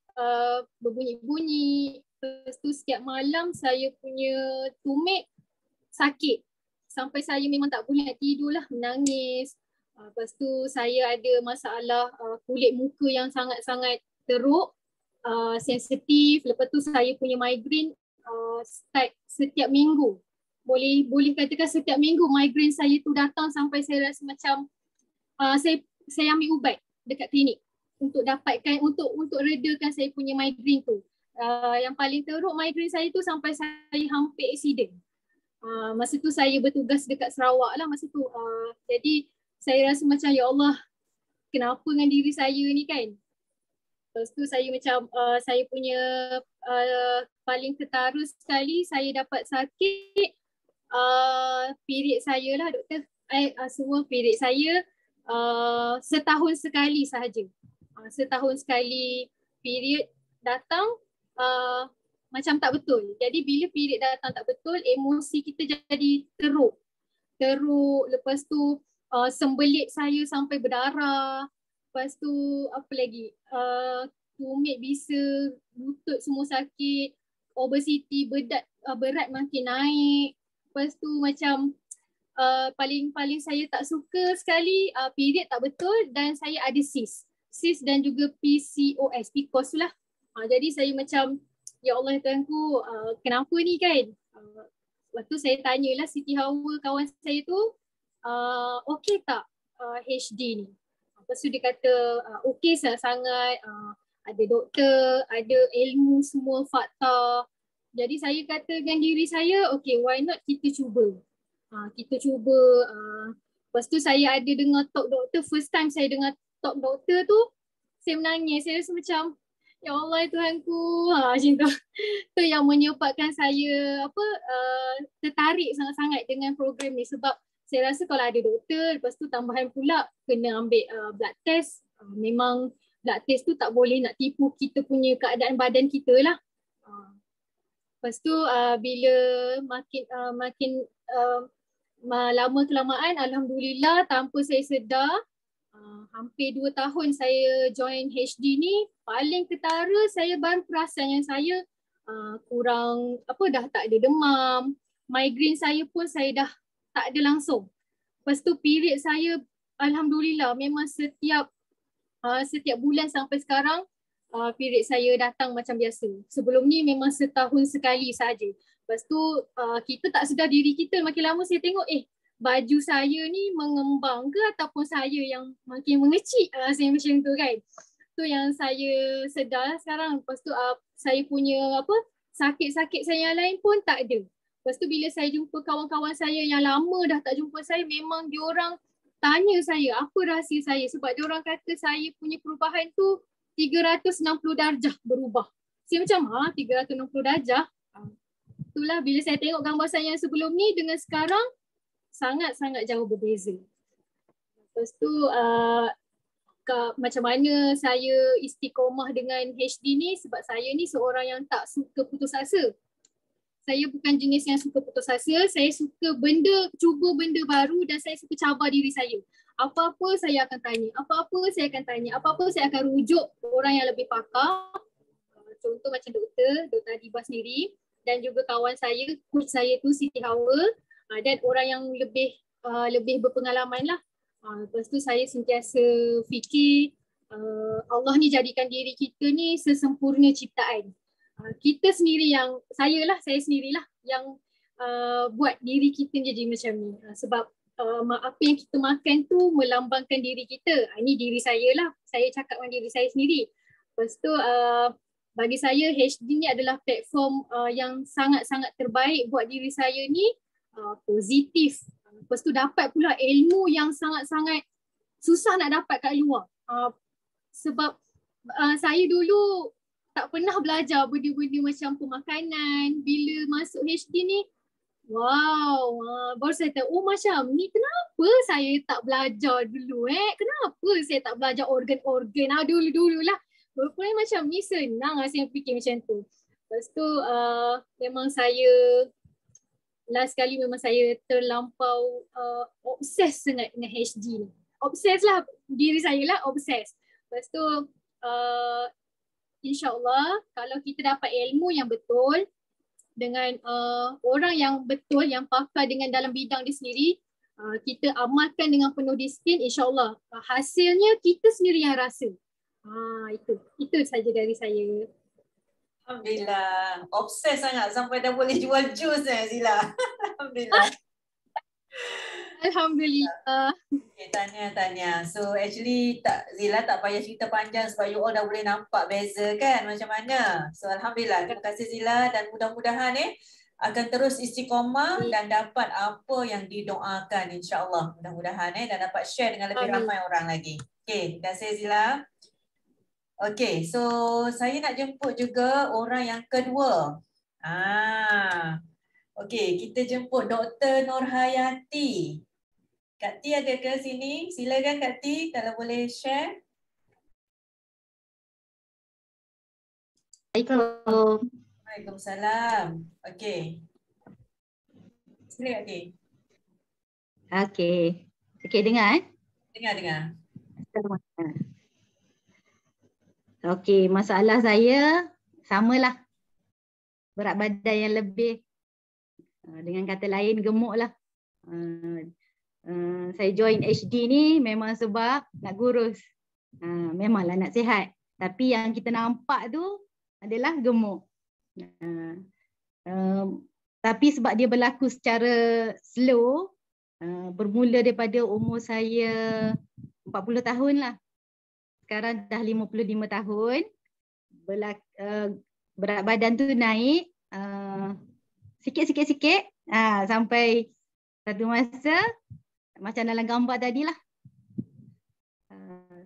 berbunyi-bunyi. Lepas tu setiap malam saya punya tumit sakit. Sampai saya memang tak boleh nak tidur lah, menangis. Lepas tu saya ada masalah kulit muka yang sangat-sangat teruk, sensitif. Lepas tu saya punya migraine start setiap minggu. Boleh katakan setiap minggu migraine saya tu datang sampai saya rasa macam saya ambil ubat dekat klinik untuk dapatkan untuk redakan saya punya migraine tu. Yang paling teruk migraine saya tu sampai saya hampir accident. Masa tu saya bertugas dekat Sarawak lah masa tu. Jadi saya rasa macam ya Allah, kenapa dengan diri saya ni kan. Lepas tu saya macam saya punya paling ketara sekali saya dapat sakit period saya lah doktor. Semua period saya setahun sekali sahaja. Setahun sekali period datang macam tak betul. Jadi bila period datang tak betul, emosi kita jadi teruk. Lepas tu sembelit saya sampai berdarah. Lepas tu apa lagi? Tumit bisa, lutut semua sakit, obesity, berat makin naik. Lepas tu macam paling saya tak suka sekali period tak betul dan saya ada cyst dan juga PCOS lah. Jadi saya macam ya Allah Tuhanku, kenapa ni kan? Lepas tu saya tanyalah Siti Hawa kawan saya tu, okey tak HD ni? Lepas tu dia kata okey sangat-sangat, ada doktor, ada ilmu semua fakta. Jadi saya kata dengan diri saya, okey why not kita cuba. Kita cuba. Lepas tu saya ada dengar talk doktor, first time saya dengar talk doktor tu, saya menangis. Saya rasa macam ya Allah Tuhanku, macam tu. Tu yang menyebabkan saya tertarik sangat-sangat dengan program ni sebab saya rasa kalau ada doktor, lepas tu tambahan pula kena ambil blood test. Memang blood test tu tak boleh nak tipu kita punya keadaan badan kita lah. Lepas tu bila makin lama kelamaan, alhamdulillah tanpa saya sedar, hampir 2 tahun saya join HD ni, paling ketara saya baru perasan yang saya kurang dah tak ada demam. Migraine saya pun saya dah tak ada langsung. Lepas tu period saya alhamdulillah memang setiap bulan sampai sekarang period saya datang macam biasa. Sebelum ni memang setahun sekali saja. Lepas tu kita tak sedar diri kita, makin lama saya tengok baju saya ni mengembang ke ataupun saya yang makin mengecil. Saya macam tu kan. Tu yang saya sedar sekarang. Lepas tu saya punya sakit-sakit saya yang lain pun tak ada. Lepas tu bila saya jumpa kawan-kawan saya yang lama dah tak jumpa saya, memang diorang tanya saya apa rahsia saya. Sebab diorang kata saya punya perubahan tu 360 darjah berubah. Saya macam 360 darjah. Itulah bila saya tengok gambar saya yang sebelum ni dengan sekarang, sangat-sangat jauh berbeza. Lepas tu macam mana saya istiqomah dengan HD ni, sebab saya ni seorang yang tak suka putus asa. Saya bukan jenis yang suka putus asa, saya suka cuba benda baru dan saya suka cabar diri saya. Apa-apa saya akan tanya, apa-apa saya akan rujuk orang yang lebih pakar. Contoh macam Dr. Adibah sendiri dan juga kawan saya, coach saya tu Siti Hawa, dan orang yang lebih berpengalaman lah. Lepas tu saya sentiasa fikir Allah ni jadikan diri kita ni sesempurna ciptaan. kita sendiri yang, saya sendirilah yang buat diri kita jadi macam ni. Sebab apa yang kita makan tu melambangkan diri kita. Ini diri saya lah, saya cakap dengan diri saya sendiri. Lepas tu bagi saya HD ni adalah platform yang sangat-sangat terbaik buat diri saya ni, positif. Lepas tu dapat pula ilmu yang sangat-sangat susah nak dapat kat luar. Sebab saya dulu tak pernah belajar benda-benda macam pemakanan. Bila masuk HD ni, wow, baru saya tahu, oh macam ni, kenapa saya tak belajar dulu Kenapa saya tak belajar organ-organ dulu-dululah. Rupanya macam ni, senang saya fikir macam tu. Lepas tu memang saya, last kali memang saya terlampau obses sangat dengan HD ni. Obses lah, diri saya lah obses. Lepas tu InsyaAllah kalau kita dapat ilmu yang betul dengan orang yang betul, yang pakar dengan dalam bidang dia sendiri, kita amalkan dengan penuh disiplin, InsyaAllah hasilnya kita sendiri yang rasa. Itu saja dari saya. Alhamdulillah. Obses sangat sampai dah boleh jual jus Zila. Alhamdulillah. Alhamdulillah. Okay, tanya. So actually Zila tak payah cerita panjang sebab you all dah boleh nampak beza kan macam mana. So Alhamdulillah. Terima kasih Zila dan mudah-mudahan akan terus istiqomah dan dapat apa yang didoakan insya-Allah. Mudah-mudahan dan dapat share dengan lebih ramai orang lagi. Okay, terima kasih Zila. Okay, so saya nak jemput juga orang yang kedua. Okay, kita jemput Dr. Nurhayati. Kak T ada ke sini? Silakan Kak T kalau boleh share. Assalamualaikum. Waalaikumsalam. Okay. Sila Kak T. Okay, dengar Dengar. Okay, masalah saya samalah. Berat badan yang lebih. Dengan kata lain gemuk lah. Saya join HD ni memang sebab nak kurus. Memanglah nak sihat. Tapi yang kita nampak tu adalah gemuk. Tapi sebab dia berlaku secara slow, bermula daripada umur saya 40 tahun lah. Sekarang dah 55 tahun. Berat badan tu naik sikit-sikit sampai satu masa macam dalam gambar tadilah.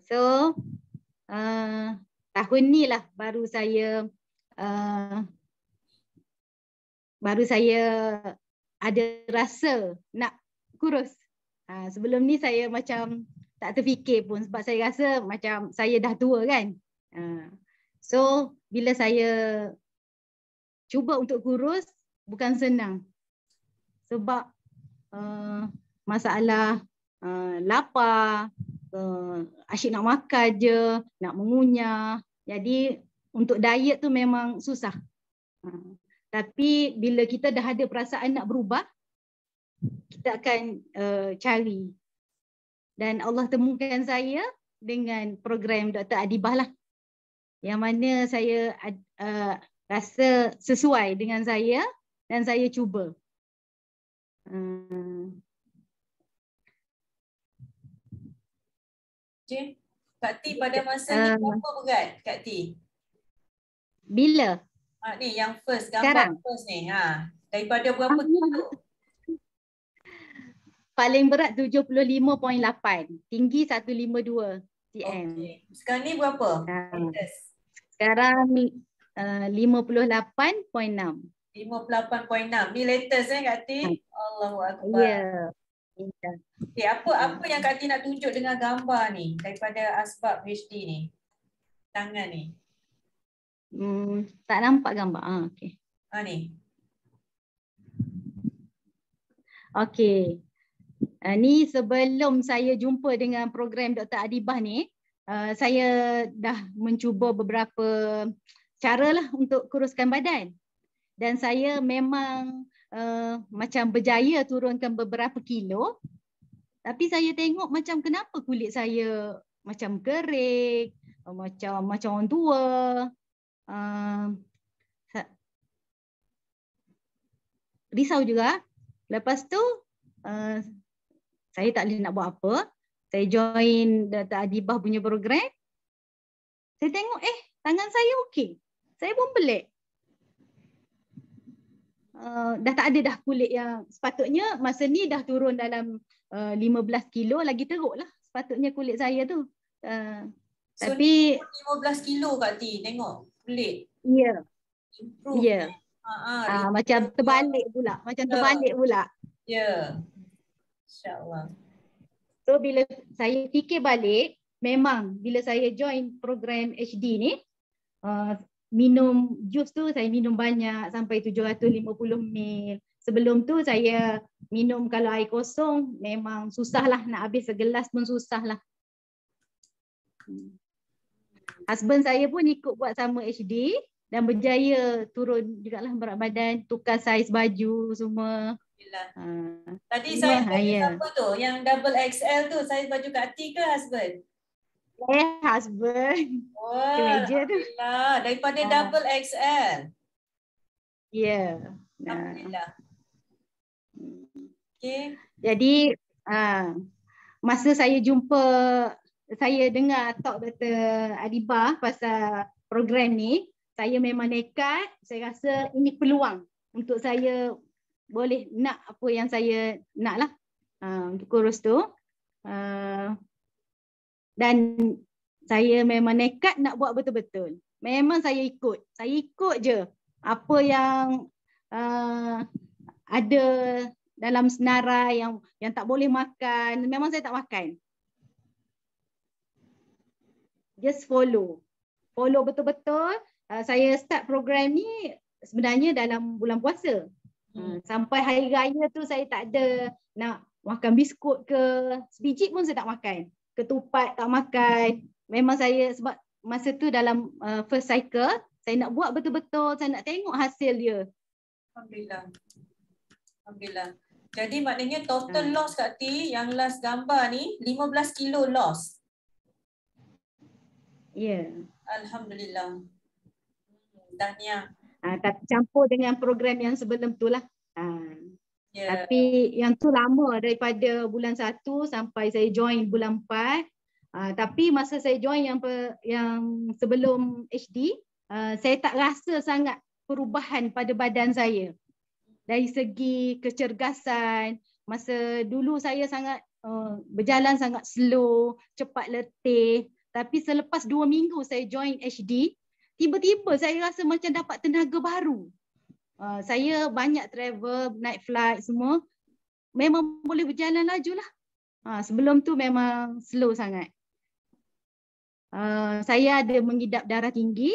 So tahun ni lah baru saya ada rasa nak kurus. Sebelum ni saya macam tak terfikir pun sebab saya rasa macam saya dah tua kan. So bila saya cuba untuk kurus bukan senang. Sebab masalah lapar, asyik nak makan je, nak mengunyah. Jadi untuk diet tu memang susah. Tapi bila kita dah ada perasaan nak berubah, kita akan cari. Dan Allah temukan saya dengan program Dr. Adibah lah. Yang mana saya rasa sesuai dengan saya dan saya cuba. Okay. Kak T pada masa ni berapa berat Kak T? Bila? Ni yang first, gambar sekarang first ni. Daripada berapa kilo? Paling berat 75.8, tinggi 152 cm. Okay. Sekarang ni berapa? Sekarang 58.6. 58.6. Ni latest Kak T? Allahu Akbar. Ya. Okay, apa yang Kak T nak tunjuk dengan gambar ni daripada Asbab HD ni? Tangan ni. Tak nampak gambar. Okey. Ni. Okey. Ni sebelum saya jumpa dengan program Dr. Adibah ni, saya dah mencuba beberapa cara lah untuk kuruskan badan. Dan saya memang macam berjaya turunkan beberapa kilo. Tapi saya tengok macam kenapa kulit saya macam kering, macam orang tua. risau juga. Lepas tu saya tak boleh nak buat apa. Saya join Dr. Adibah punya program. Saya tengok tangan saya okey. Saya pun pelik. Dah tak ada dah kulit yang sepatutnya masa ni dah turun dalam 15 kilo, lagi teruk lah sepatutnya kulit saya tu. So, Tapi 15 kilo Kak T, tengok kulit. ya. Improve. Ya. Macam terbalik pula. Ya. InsyaAllah. So bila saya fikir balik, memang bila saya join program HD ni, minum jus tu saya minum banyak sampai 750 ml. Sebelum tu saya minum kalau air kosong memang susah lah, nak habis segelas pun susah lah. Husband saya pun ikut buat sama HD dan berjaya turun jugalah berat badan, tukar saiz baju semua. Tadi saiz baju siapa tu? Yang double XL tu, saiz baju Kak T ke husband? Husband. Wah, Kemeja tu. Alhamdulillah. Daripada double XL. Ya. Alhamdulillah. Okay. Jadi masa saya dengar talk Dr. Adibah pasal program ni, saya memang nekat. Saya rasa ini peluang untuk saya boleh nak apa yang saya nak lah untuk kurus tu. Dan saya memang nekat nak buat betul-betul. Memang saya ikut je apa yang ada dalam senarai yang tak boleh makan. Memang saya tak makan. Just follow betul-betul. Saya start program ni sebenarnya dalam bulan puasa. Sampai hari raya tu saya tak ada nak makan biskut ke, sebiji pun saya tak makan. Ketupat tak makan. Memang saya sebab masa tu dalam first cycle, saya nak buat betul-betul, saya nak tengok hasil dia. Alhamdulillah. Jadi maknanya total loss Kak T yang last gambar ni 15 kilo loss. Ya. Yeah. Alhamdulillah. Tahniah. Tak campur dengan program yang sebelum tu lah. Yeah. Tapi yang tu lama, daripada bulan 1 sampai saya join bulan 4. Tapi masa saya join yang sebelum HD, saya tak rasa sangat perubahan pada badan saya. Dari segi kecergasan, masa dulu saya sangat berjalan sangat slow, cepat letih. Tapi selepas 2 minggu saya join HD, tiba-tiba saya rasa macam dapat tenaga baru. Saya banyak travel, naik flight semua. Memang boleh berjalan laju lah. Sebelum tu memang slow sangat. Saya ada mengidap darah tinggi.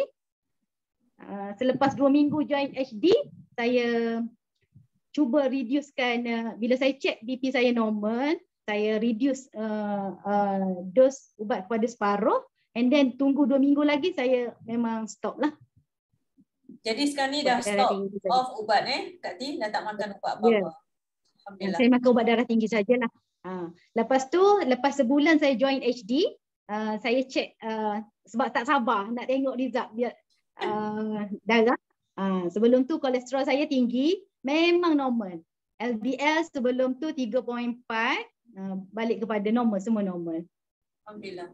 Selepas 2 minggu join HD, saya cuba reducekan, bila saya check BP saya normal, saya reduce dos ubat kepada separuh, and then tunggu 2 minggu lagi saya memang stop lah. Jadi sekarang ni dah stop off ubat Kak T, dah tak makan ubat apa-apa. Yeah. Alhamdulillah. Saya makan ubat darah tinggi sajalah. Lepas tu, lepas sebulan saya join HD, saya check sebab tak sabar nak tengok result biar darah. Sebelum tu kolesterol saya tinggi, memang normal. LDL sebelum tu 3.4, balik kepada normal, semua normal. Alhamdulillah.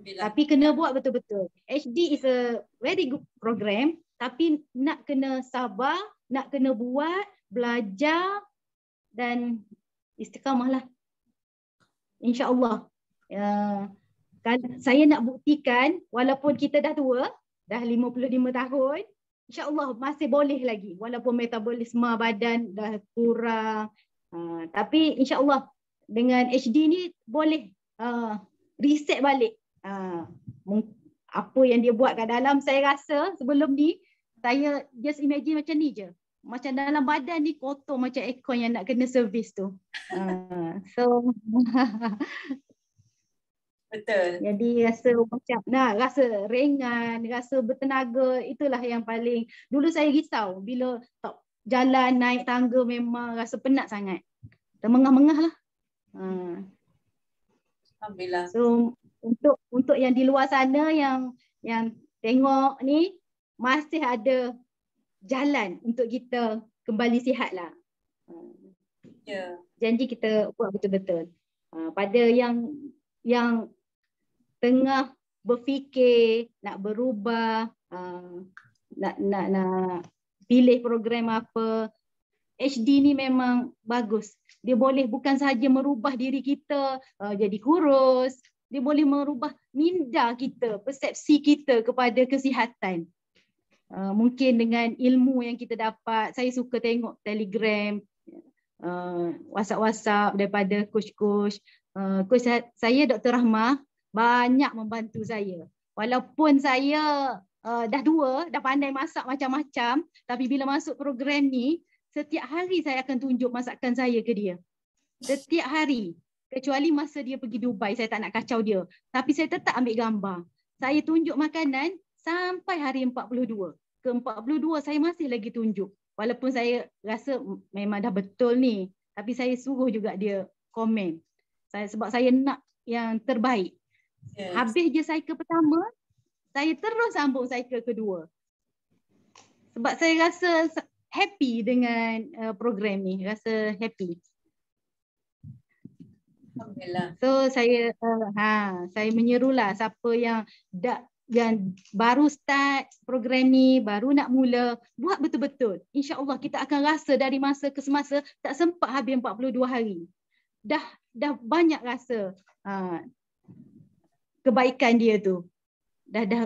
Tapi kena buat betul-betul. HD is a very good program, tapi nak kena sabar, nak kena buat, belajar dan istiqamah lah. InsyaAllah. Saya nak buktikan walaupun kita dah tua, dah 55 tahun, InsyaAllah masih boleh lagi walaupun metabolisme badan dah kurang. Tapi InsyaAllah dengan HD ni boleh reset balik. Apa yang dia buat kat dalam, saya rasa sebelum ni saya just imagine macam ni je. Macam dalam badan ni kotor macam aircon yang nak kena servis tu. So betul. Jadi rasa macam rasa ringan, rasa bertenaga, itulah yang paling dulu saya risau bila tak jalan naik tangga, memang rasa penat sangat. Termengah-mengah lah. Alhamdulillah. So untuk yang di luar sana yang tengok ni, masih ada jalan untuk kita kembali sihat lah. Ya. Janji kita buat betul-betul. Pada yang tengah berfikir nak berubah, nak pilih program apa, HD ni memang bagus. Dia boleh bukan sahaja merubah diri kita jadi kurus, dia boleh merubah minda kita, persepsi kita kepada kesihatan. Mungkin dengan ilmu yang kita dapat, saya suka tengok Telegram, WhatsApp daripada coach-coach. Coach saya Dr. Rahmah banyak membantu saya. Walaupun saya dah pandai masak macam-macam, tapi bila masuk program ni, setiap hari saya akan tunjuk masakan saya ke dia. Setiap hari. Kecuali masa dia pergi Dubai, saya tak nak kacau dia. Tapi saya tetap ambil gambar. Saya tunjuk makanan sampai hari 42. Ke 42 saya masih lagi tunjuk. Walaupun saya rasa memang dah betul ni. Tapi saya suruh juga dia komen. Sebab saya nak yang terbaik. Yes. Habis je cycle pertama, saya terus sambung cycle kedua. Sebab saya rasa happy dengan program ni. Rasa happy. Alhamdulillah. So saya menyerulah siapa yang baru start program ni, baru nak mula, buat betul-betul. InsyaAllah kita akan rasa dari masa ke semasa tak sempat habis 42 hari. Dah banyak rasa kebaikan dia tu.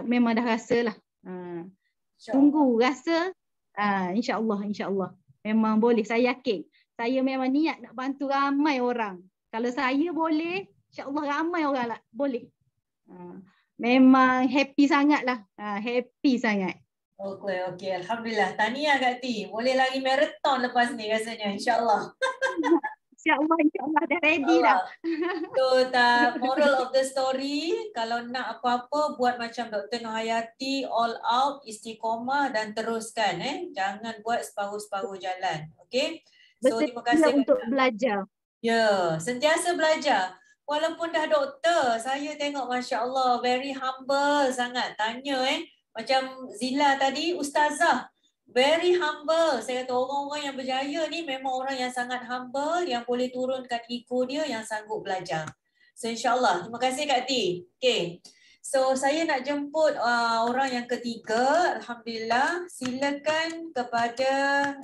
Memang dah rasa lah. Tunggu rasa, insyaAllah. Memang boleh, saya yakin. Saya memang niat nak bantu ramai orang. Kalau saya boleh, insyaAllah ramai orang lah boleh. Memang happy sangat lah. Happy sangat. Okey. Alhamdulillah. Tahniah Kak T. Boleh lari marathon lepas ni rasanya, insyaAllah. InsyaAllah dah ready dah. So, moral of the story, kalau nak apa-apa, buat macam Dr. Nurhayati, all out, istiqomah dan teruskan. Jangan buat separuh-separuh jalan. Okey? So, terima kasih untuk belajar. Ya, sentiasa belajar. Walaupun dah doktor, saya tengok Masya Allah, very humble sangat. Tanya macam Zila tadi, Ustazah, very humble. Saya kata orang-orang yang berjaya ni memang orang yang sangat humble, yang boleh turunkan ego dia, yang sanggup belajar. So insyaAllah, terima kasih Kak T. Okay. So saya nak jemput orang yang ketiga. Alhamdulillah, silakan kepada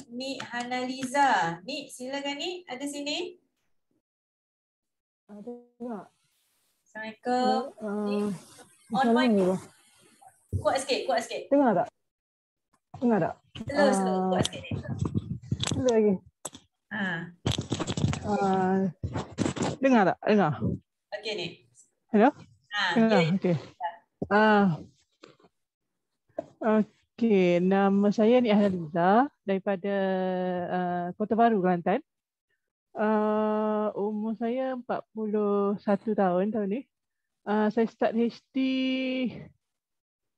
Nik Hanaliza. Nik, silakan Nik, ada sini. Ada tak? Assalamualaikum. On mic. Kuat sikit. Dengar tak? Slow. Kuat sikit. Slow lagi. Dengar tak? Okey ni. Hello? Dengar. Okey. Okey, nama saya Nik Hanaliza daripada Kota Baru, Kelantan. Umur saya 41 tahun ni. Saya start HD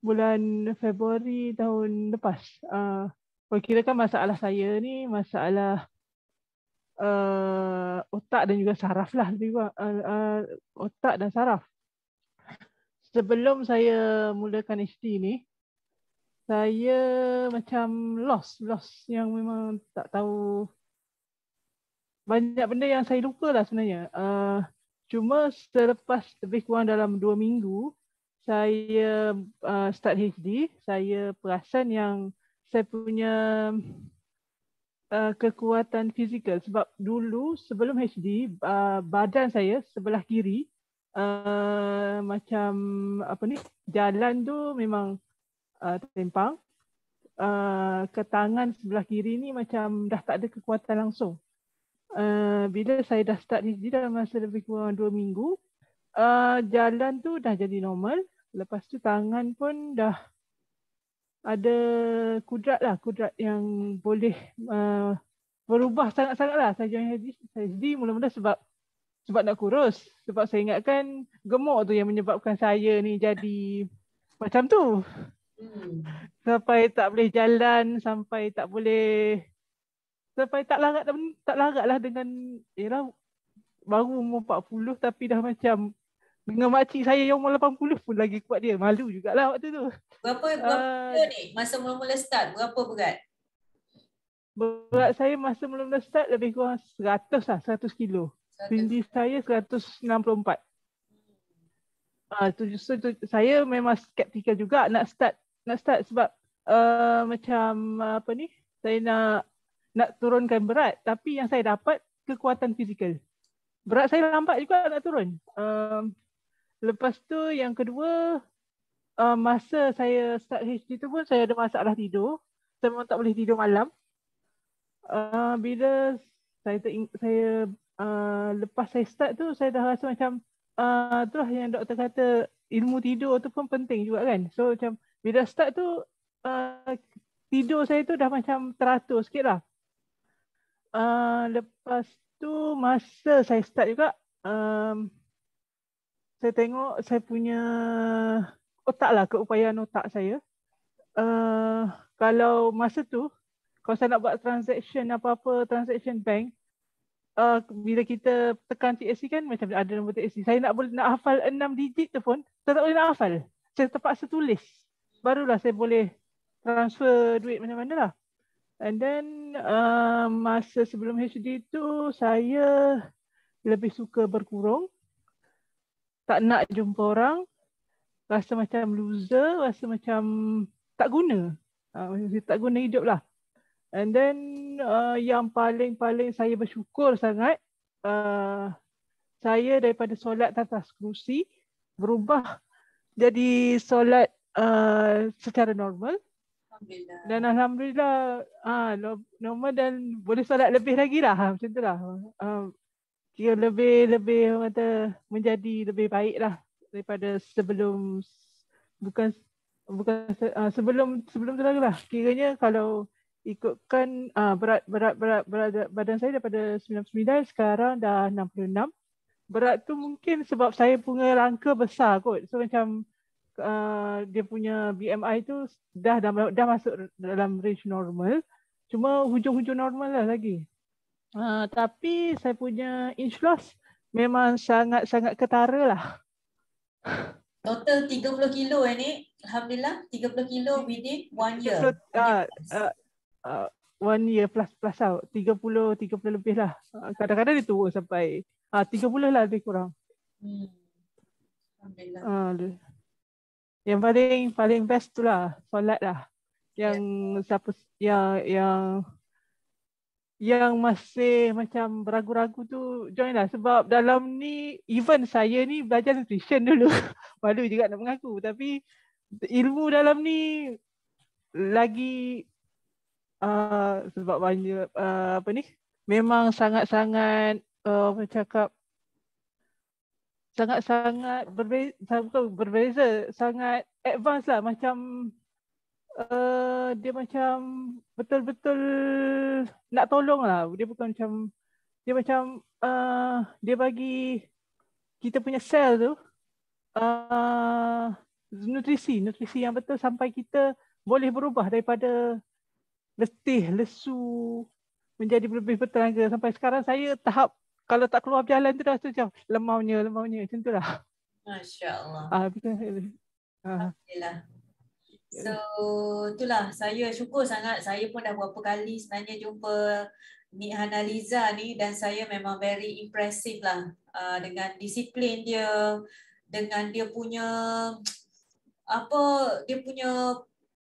bulan Februari tahun lepas. Kira-kira masalah saya ni masalah otak dan juga saraf lah. Otak dan saraf. Sebelum saya mulakan HD ni, saya macam lost yang memang tak tahu. Banyak benda yang saya lupa lah sebenarnya. Cuma selepas lebih kurang dalam 2 minggu, saya start HD, saya perasan yang saya punya kekuatan fizikal. Sebab dulu sebelum HD, badan saya sebelah kiri, macam jalan tu memang tertempang. Ke tangan sebelah kiri ni macam dah tak ada kekuatan langsung. Bila saya dah start HD dalam masa lebih kurang 2 minggu, jalan tu dah jadi normal. Lepas tu tangan pun dah ada kudrat yang boleh berubah sangat-sangat lah. Saya join HD mula-mula sebab nak kurus. Sebab saya ingatkan gemuk tu yang menyebabkan saya ni jadi macam tu. Sampai tak boleh jalan, sampai tak larat lah dengan baru umur 40 tapi dah macam dengan makcik saya yang umur 80 pun lagi kuat dia. Malu jugalah waktu tu. Berapa kilo ni? Masa mula-mula start, berapa berat? berat saya masa mula-mula start lebih kurang 100 lah, 100 kilo. Tinggi saya 164. Saya memang skeptikal juga nak start sebab macam apa ni, saya nak turunkan berat, tapi yang saya dapat kekuatan fizikal. Berat saya lambat juga nak turun. Lepas tu yang kedua, masa saya start HD tu pun saya ada masalah tidur. Saya memang tak boleh tidur malam. Bila saya lepas saya start tu, saya dah rasa macam itulah yang doktor kata, ilmu tidur tu pun penting juga kan. So macam bila start tu tidur saya tu dah macam teratur sikit lah. Lepas tu masa saya start juga, saya tengok saya punya otak lah, keupayaan otak saya. Kalau masa tu, kalau saya nak buat transaction bank, bila kita tekan TSC kan macam ada nombor TSC. Saya nak hafal 6 digit tu pun, saya tak boleh nak hafal. Saya terpaksa tulis. Barulah saya boleh transfer duit mana-mana lah. And then masa sebelum HD tu, saya lebih suka berkurung. Tak nak jumpa orang. Rasa macam loser, rasa macam tak guna. Tak guna hidup lah. And then yang paling saya bersyukur sangat, saya daripada solat atas kerusi berubah jadi solat secara normal. Alhamdulillah. Dan alhamdulillah normal dan boleh solat lebih lagi lah, macam tu lah. Kira lebih kata menjadi lebih baik lah daripada sebelum, bukan sebelum tu lagi lah. Kiranya kalau ikutkan berat badan saya daripada 99 sekarang dah 66. Berat tu mungkin sebab saya punya rangka besar kot. So macam dia punya BMI tu dah masuk dalam range normal. Cuma hujung-hujung normal lah lagi. Tapi saya punya inch loss memang sangat-sangat ketara lah. Total 30 kilo ni. Alhamdulillah 30 kilo within 1 year. 1 year plus lah. 30 lebih lah. Kadang-kadang dia turun sampai 30 lah lebih kurang. Alhamdulillah. Yang paling best tu lah, solat lah. Yang siapa yang masih macam beragu-ragu tu join lah. Sebab dalam ni, even saya ni belajar nutrition dulu. Malu juga nak mengaku. Tapi ilmu dalam ni lagi sebab banyak memang sangat-sangat bercakap sangat-sangat berbeza, sangat advance lah. Macam dia macam betul-betul nak tolong lah. Dia bukan macam, dia bagi kita punya sel tu nutrisi yang betul sampai kita boleh berubah daripada letih, lesu menjadi lebih bertenaga. Sampai sekarang saya tahap kalau tak keluar berjalan tu dah macam lemaunya macam tu lah. Masya Allah. Alhamdulillah. So itulah, saya syukur sangat. Saya pun dah berapa kali sebenarnya jumpa Nik Hanaliza ni, dan saya memang very impressive lah dengan disiplin dia, dengan dia punya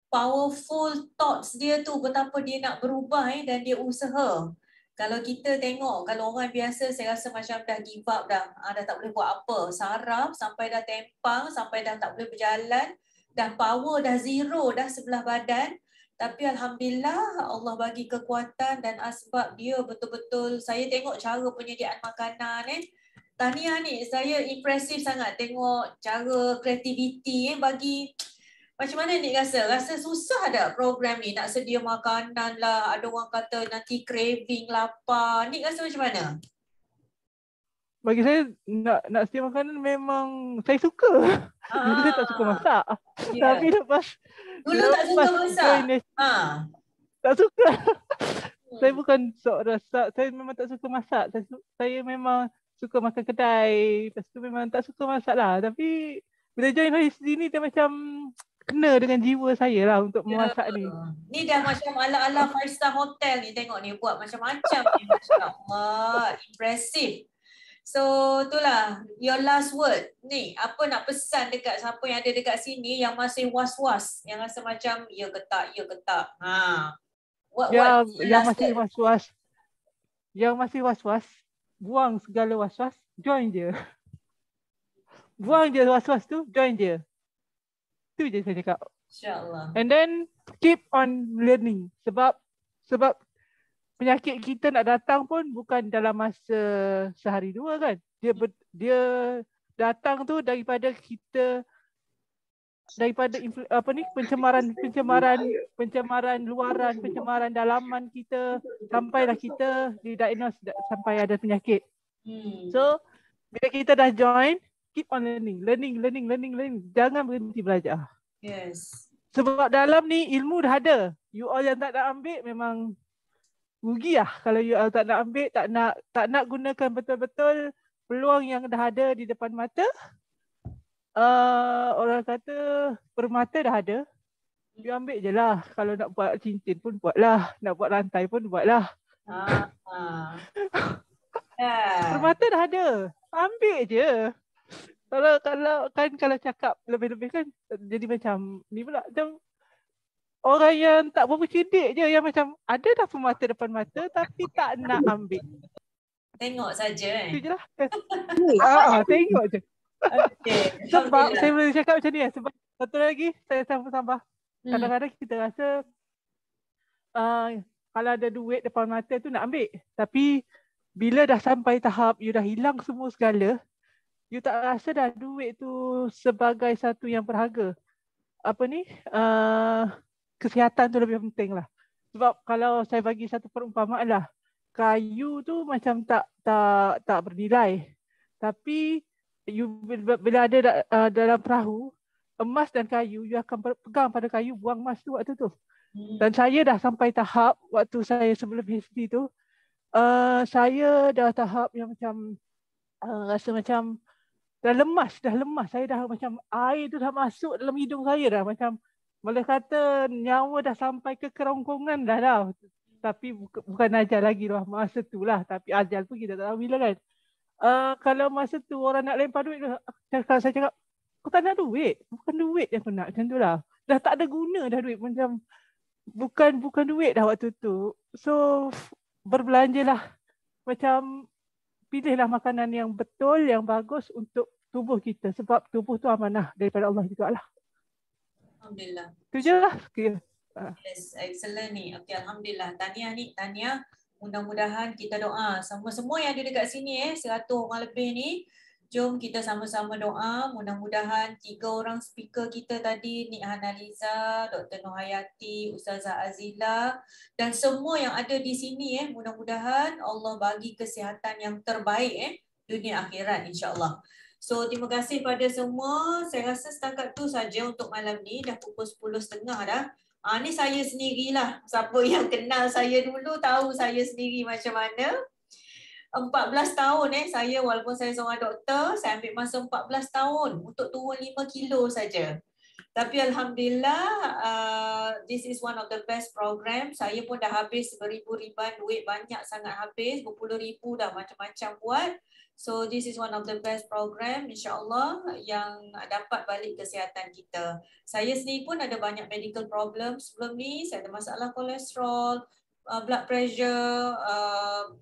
powerful thoughts dia tu, betapa dia nak berubah dan dia usaha. Kalau kita tengok, kalau orang biasa saya rasa macam dah give up dah tak boleh buat apa. Saraf sampai dah tempang, sampai dah tak boleh berjalan, dah power dah zero dah sebelah badan. Tapi Alhamdulillah Allah bagi kekuatan dan asbab dia betul-betul. Saya tengok cara penyediaan makanan tahniah ni, saya impresif sangat tengok cara kreativiti bagi. Macam mana Nik rasa? Rasa susah tak program ni nak sedia makanan lah. Ada orang kata nanti craving, lapar. Nik rasa macam mana? Bagi saya nak sedia makanan memang saya suka. Dulu saya tak suka masak. Tapi lepas dulu tak suka masak? Tak suka. Saya bukan sok rasa. Saya memang tak suka masak. Saya memang suka makan kedai. Lepas tu memang tak suka masak lah. Tapi bila join HSD ni dia macam kena dengan jiwa saya lah untuk memasak ni. Ni dah macam ala-ala 5-star hotel ni, tengok ni buat macam-macam ni, masya-Allah, impressive. So itulah your last word ni, apa nak pesan dekat siapa yang ada dekat sini yang masih was-was, yang rasa macam ya ke tak, ya ke tak. What Yang is your last masih word? was-was, yang masih was-was, buang segala was-was, join je. Buang je was-was tu, join je. Tu je saya cakap. InsyaAllah. And then keep on learning. Sebab penyakit kita nak datang pun bukan dalam masa sehari dua kan. Dia datang tu daripada kita, daripada pencemaran luaran, pencemaran dalaman kita, sampailah kita didiagnose sampai ada penyakit. So bila kita dah join, keep on learning. Jangan berhenti belajar. Yes. Sebab dalam ni ilmu dah ada. You all yang tak nak ambil memang rugi lah. Kalau you all tak nak ambil, tak nak gunakan betul-betul peluang yang dah ada di depan mata. Orang kata permata dah ada. You ambil je lah. Kalau nak buat cincin pun buatlah. Nak buat rantai pun buatlah. Permata dah ada. Ambil je. Kalau cakap lebih-lebih kan jadi macam ni pula, macam orang yang tak berapa cerdik je, yang macam ada dah permata depan mata tapi tak nak ambil. Tengok saja Itu je lah. Tengok je. Okay. Sebab saya boleh cakap macam ni lah. Sebab satu lagi saya tambah. Kadang-kadang kita rasa kalau ada duit depan mata tu nak ambil. Tapi bila dah sampai tahap you dah hilang semua segala, you tak rasa dah duit tu sebagai satu yang berharga. Kesihatan tu lebih penting lah. Sebab kalau saya bagi satu perumpamaan lah, kayu tu macam tak bernilai. Tapi you bila ada dalam perahu, emas dan kayu, you akan pegang pada kayu, buang emas tu waktu tu. Dan saya dah sampai tahap waktu saya sebelum PhD tu, saya dah tahap yang macam rasa macam dah lemas. Saya dah macam air tu dah masuk dalam hidung saya dah. Macam boleh kata nyawa dah sampai ke kerongkongan dah. Tapi bukan ajal lagi lah masa tu lah. Tapi ajal pun kita tak tahu bila kan. Kalau masa tu orang nak lempar duit, saya cakap, aku tak nak duit. Bukan duit yang aku nak. Macam tu lah. Dah tak ada guna dah duit. Macam bukan duit dah waktu tu. So berbelanjalah. Macam pilihlah makanan yang betul, yang bagus untuk tubuh kita. Sebab tubuh tu amanah daripada Allah juga lah. Alhamdulillah. Itu je lah. Yes, excellent ni. Okay, Alhamdulillah. Tahniah. Mudah-mudahan kita doa. Semua yang ada dekat sini 100 orang lebih ni. Jom kita sama-sama doa. Mudah-mudahan 3 orang speaker kita tadi, Nik Hanaliza, Dr. Nohayati, Ustazah Azila dan semua yang ada di sini mudah-mudahan Allah bagi kesihatan yang terbaik dunia akhirat insya-Allah. So terima kasih pada semua. Saya rasa setakat tu saja untuk malam ni. Dah pukul 10.30 dah. Ni saya sendirilah. Siapa yang kenal saya dulu tahu saya sendiri macam mana. 14 tahun saya, walaupun saya seorang doktor, saya ambil masa 14 tahun untuk turun 5 kilo saja. Tapi Alhamdulillah, this is one of the best program. Saya pun dah habis beribu-ribuan duit, banyak sangat habis, berpuluh ribu dah macam-macam buat. So this is one of the best program insyaAllah yang dapat balik kesihatan kita. Saya sendiri pun ada banyak medical problem sebelum ni. Saya ada masalah kolesterol, blood pressure,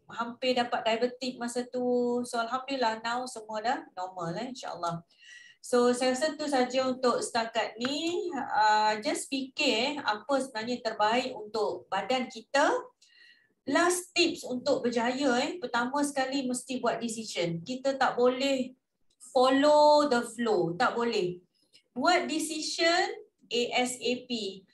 hampir dapat diabetik masa tu. So Alhamdulillah now semua dah normal insyaAllah. So saya rasa tu saja untuk setakat ni. Just fikir apa sebenarnya terbaik untuk badan kita. Last tips untuk berjaya pertama sekali mesti buat decision. Kita tak boleh follow the flow, tak boleh. Buat decision ASAP.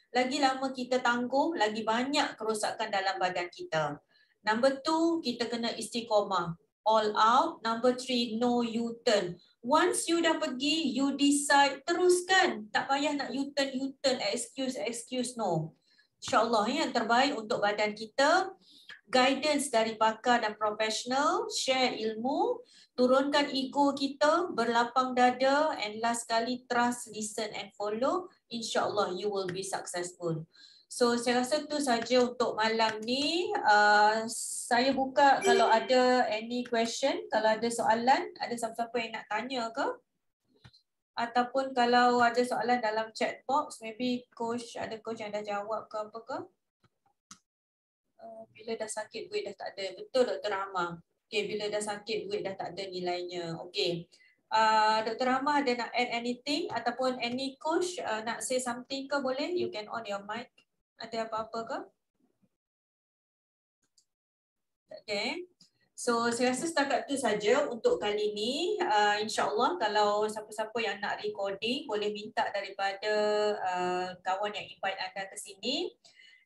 Lagi lama kita tangguh, lagi banyak kerosakan dalam badan kita. Number 2, kita kena istiqomah. All out. Number 3, no U-turn. Once you dah pergi, you decide, teruskan. Tak payah nak U-turn, excuse, no. InsyaAllah yang terbaik untuk badan kita. Guidance dari pakar dan profesional, share ilmu, turunkan ego kita, berlapang dada, and last kali trust, listen and follow. InsyaAllah you will be successful. So saya rasa tu saja untuk malam ni. Saya buka kalau ada any question, kalau ada soalan, ada siapa-siapa yang nak tanya ke? Ataupun kalau ada soalan dalam chat box, maybe ada coach yang dah jawab ke apa ke? Bila dah sakit duit dah tak ada. Betul Dr. Rahma. Okay, bila dah sakit duit dah tak ada nilainya. Okay. Dr. Rahma ada nak add anything ataupun any coach nak say something ke boleh? You can on your mic. Ada apa-apa ke? Okay. So saya rasa setakat tu saja untuk kali ni. InsyaAllah kalau siapa-siapa yang nak recording boleh minta daripada kawan yang invite anda ke sini.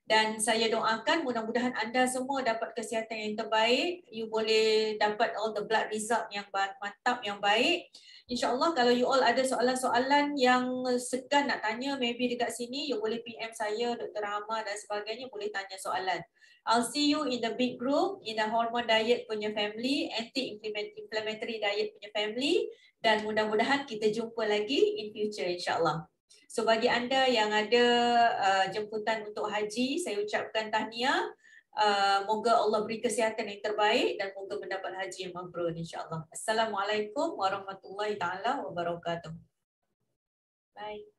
Dan saya doakan mudah-mudahan anda semua dapat kesihatan yang terbaik. You boleh dapat all the blood result yang mantap, yang baik. InsyaAllah kalau you all ada soalan-soalan yang segan nak tanya, maybe dekat sini, you boleh PM saya, Dr. Rahma dan sebagainya, boleh tanya soalan. I'll see you in the big group, in the hormone diet punya family, anti-inflammatory diet punya family, dan mudah-mudahan kita jumpa lagi in future insyaAllah. So bagi anda yang ada jemputan untuk haji, saya ucapkan tahniah. Moga Allah beri kesihatan yang terbaik dan moga mendapat haji yang mabrur insyaAllah. Assalamualaikum warahmatullahi taala wabarakatuh. Bye.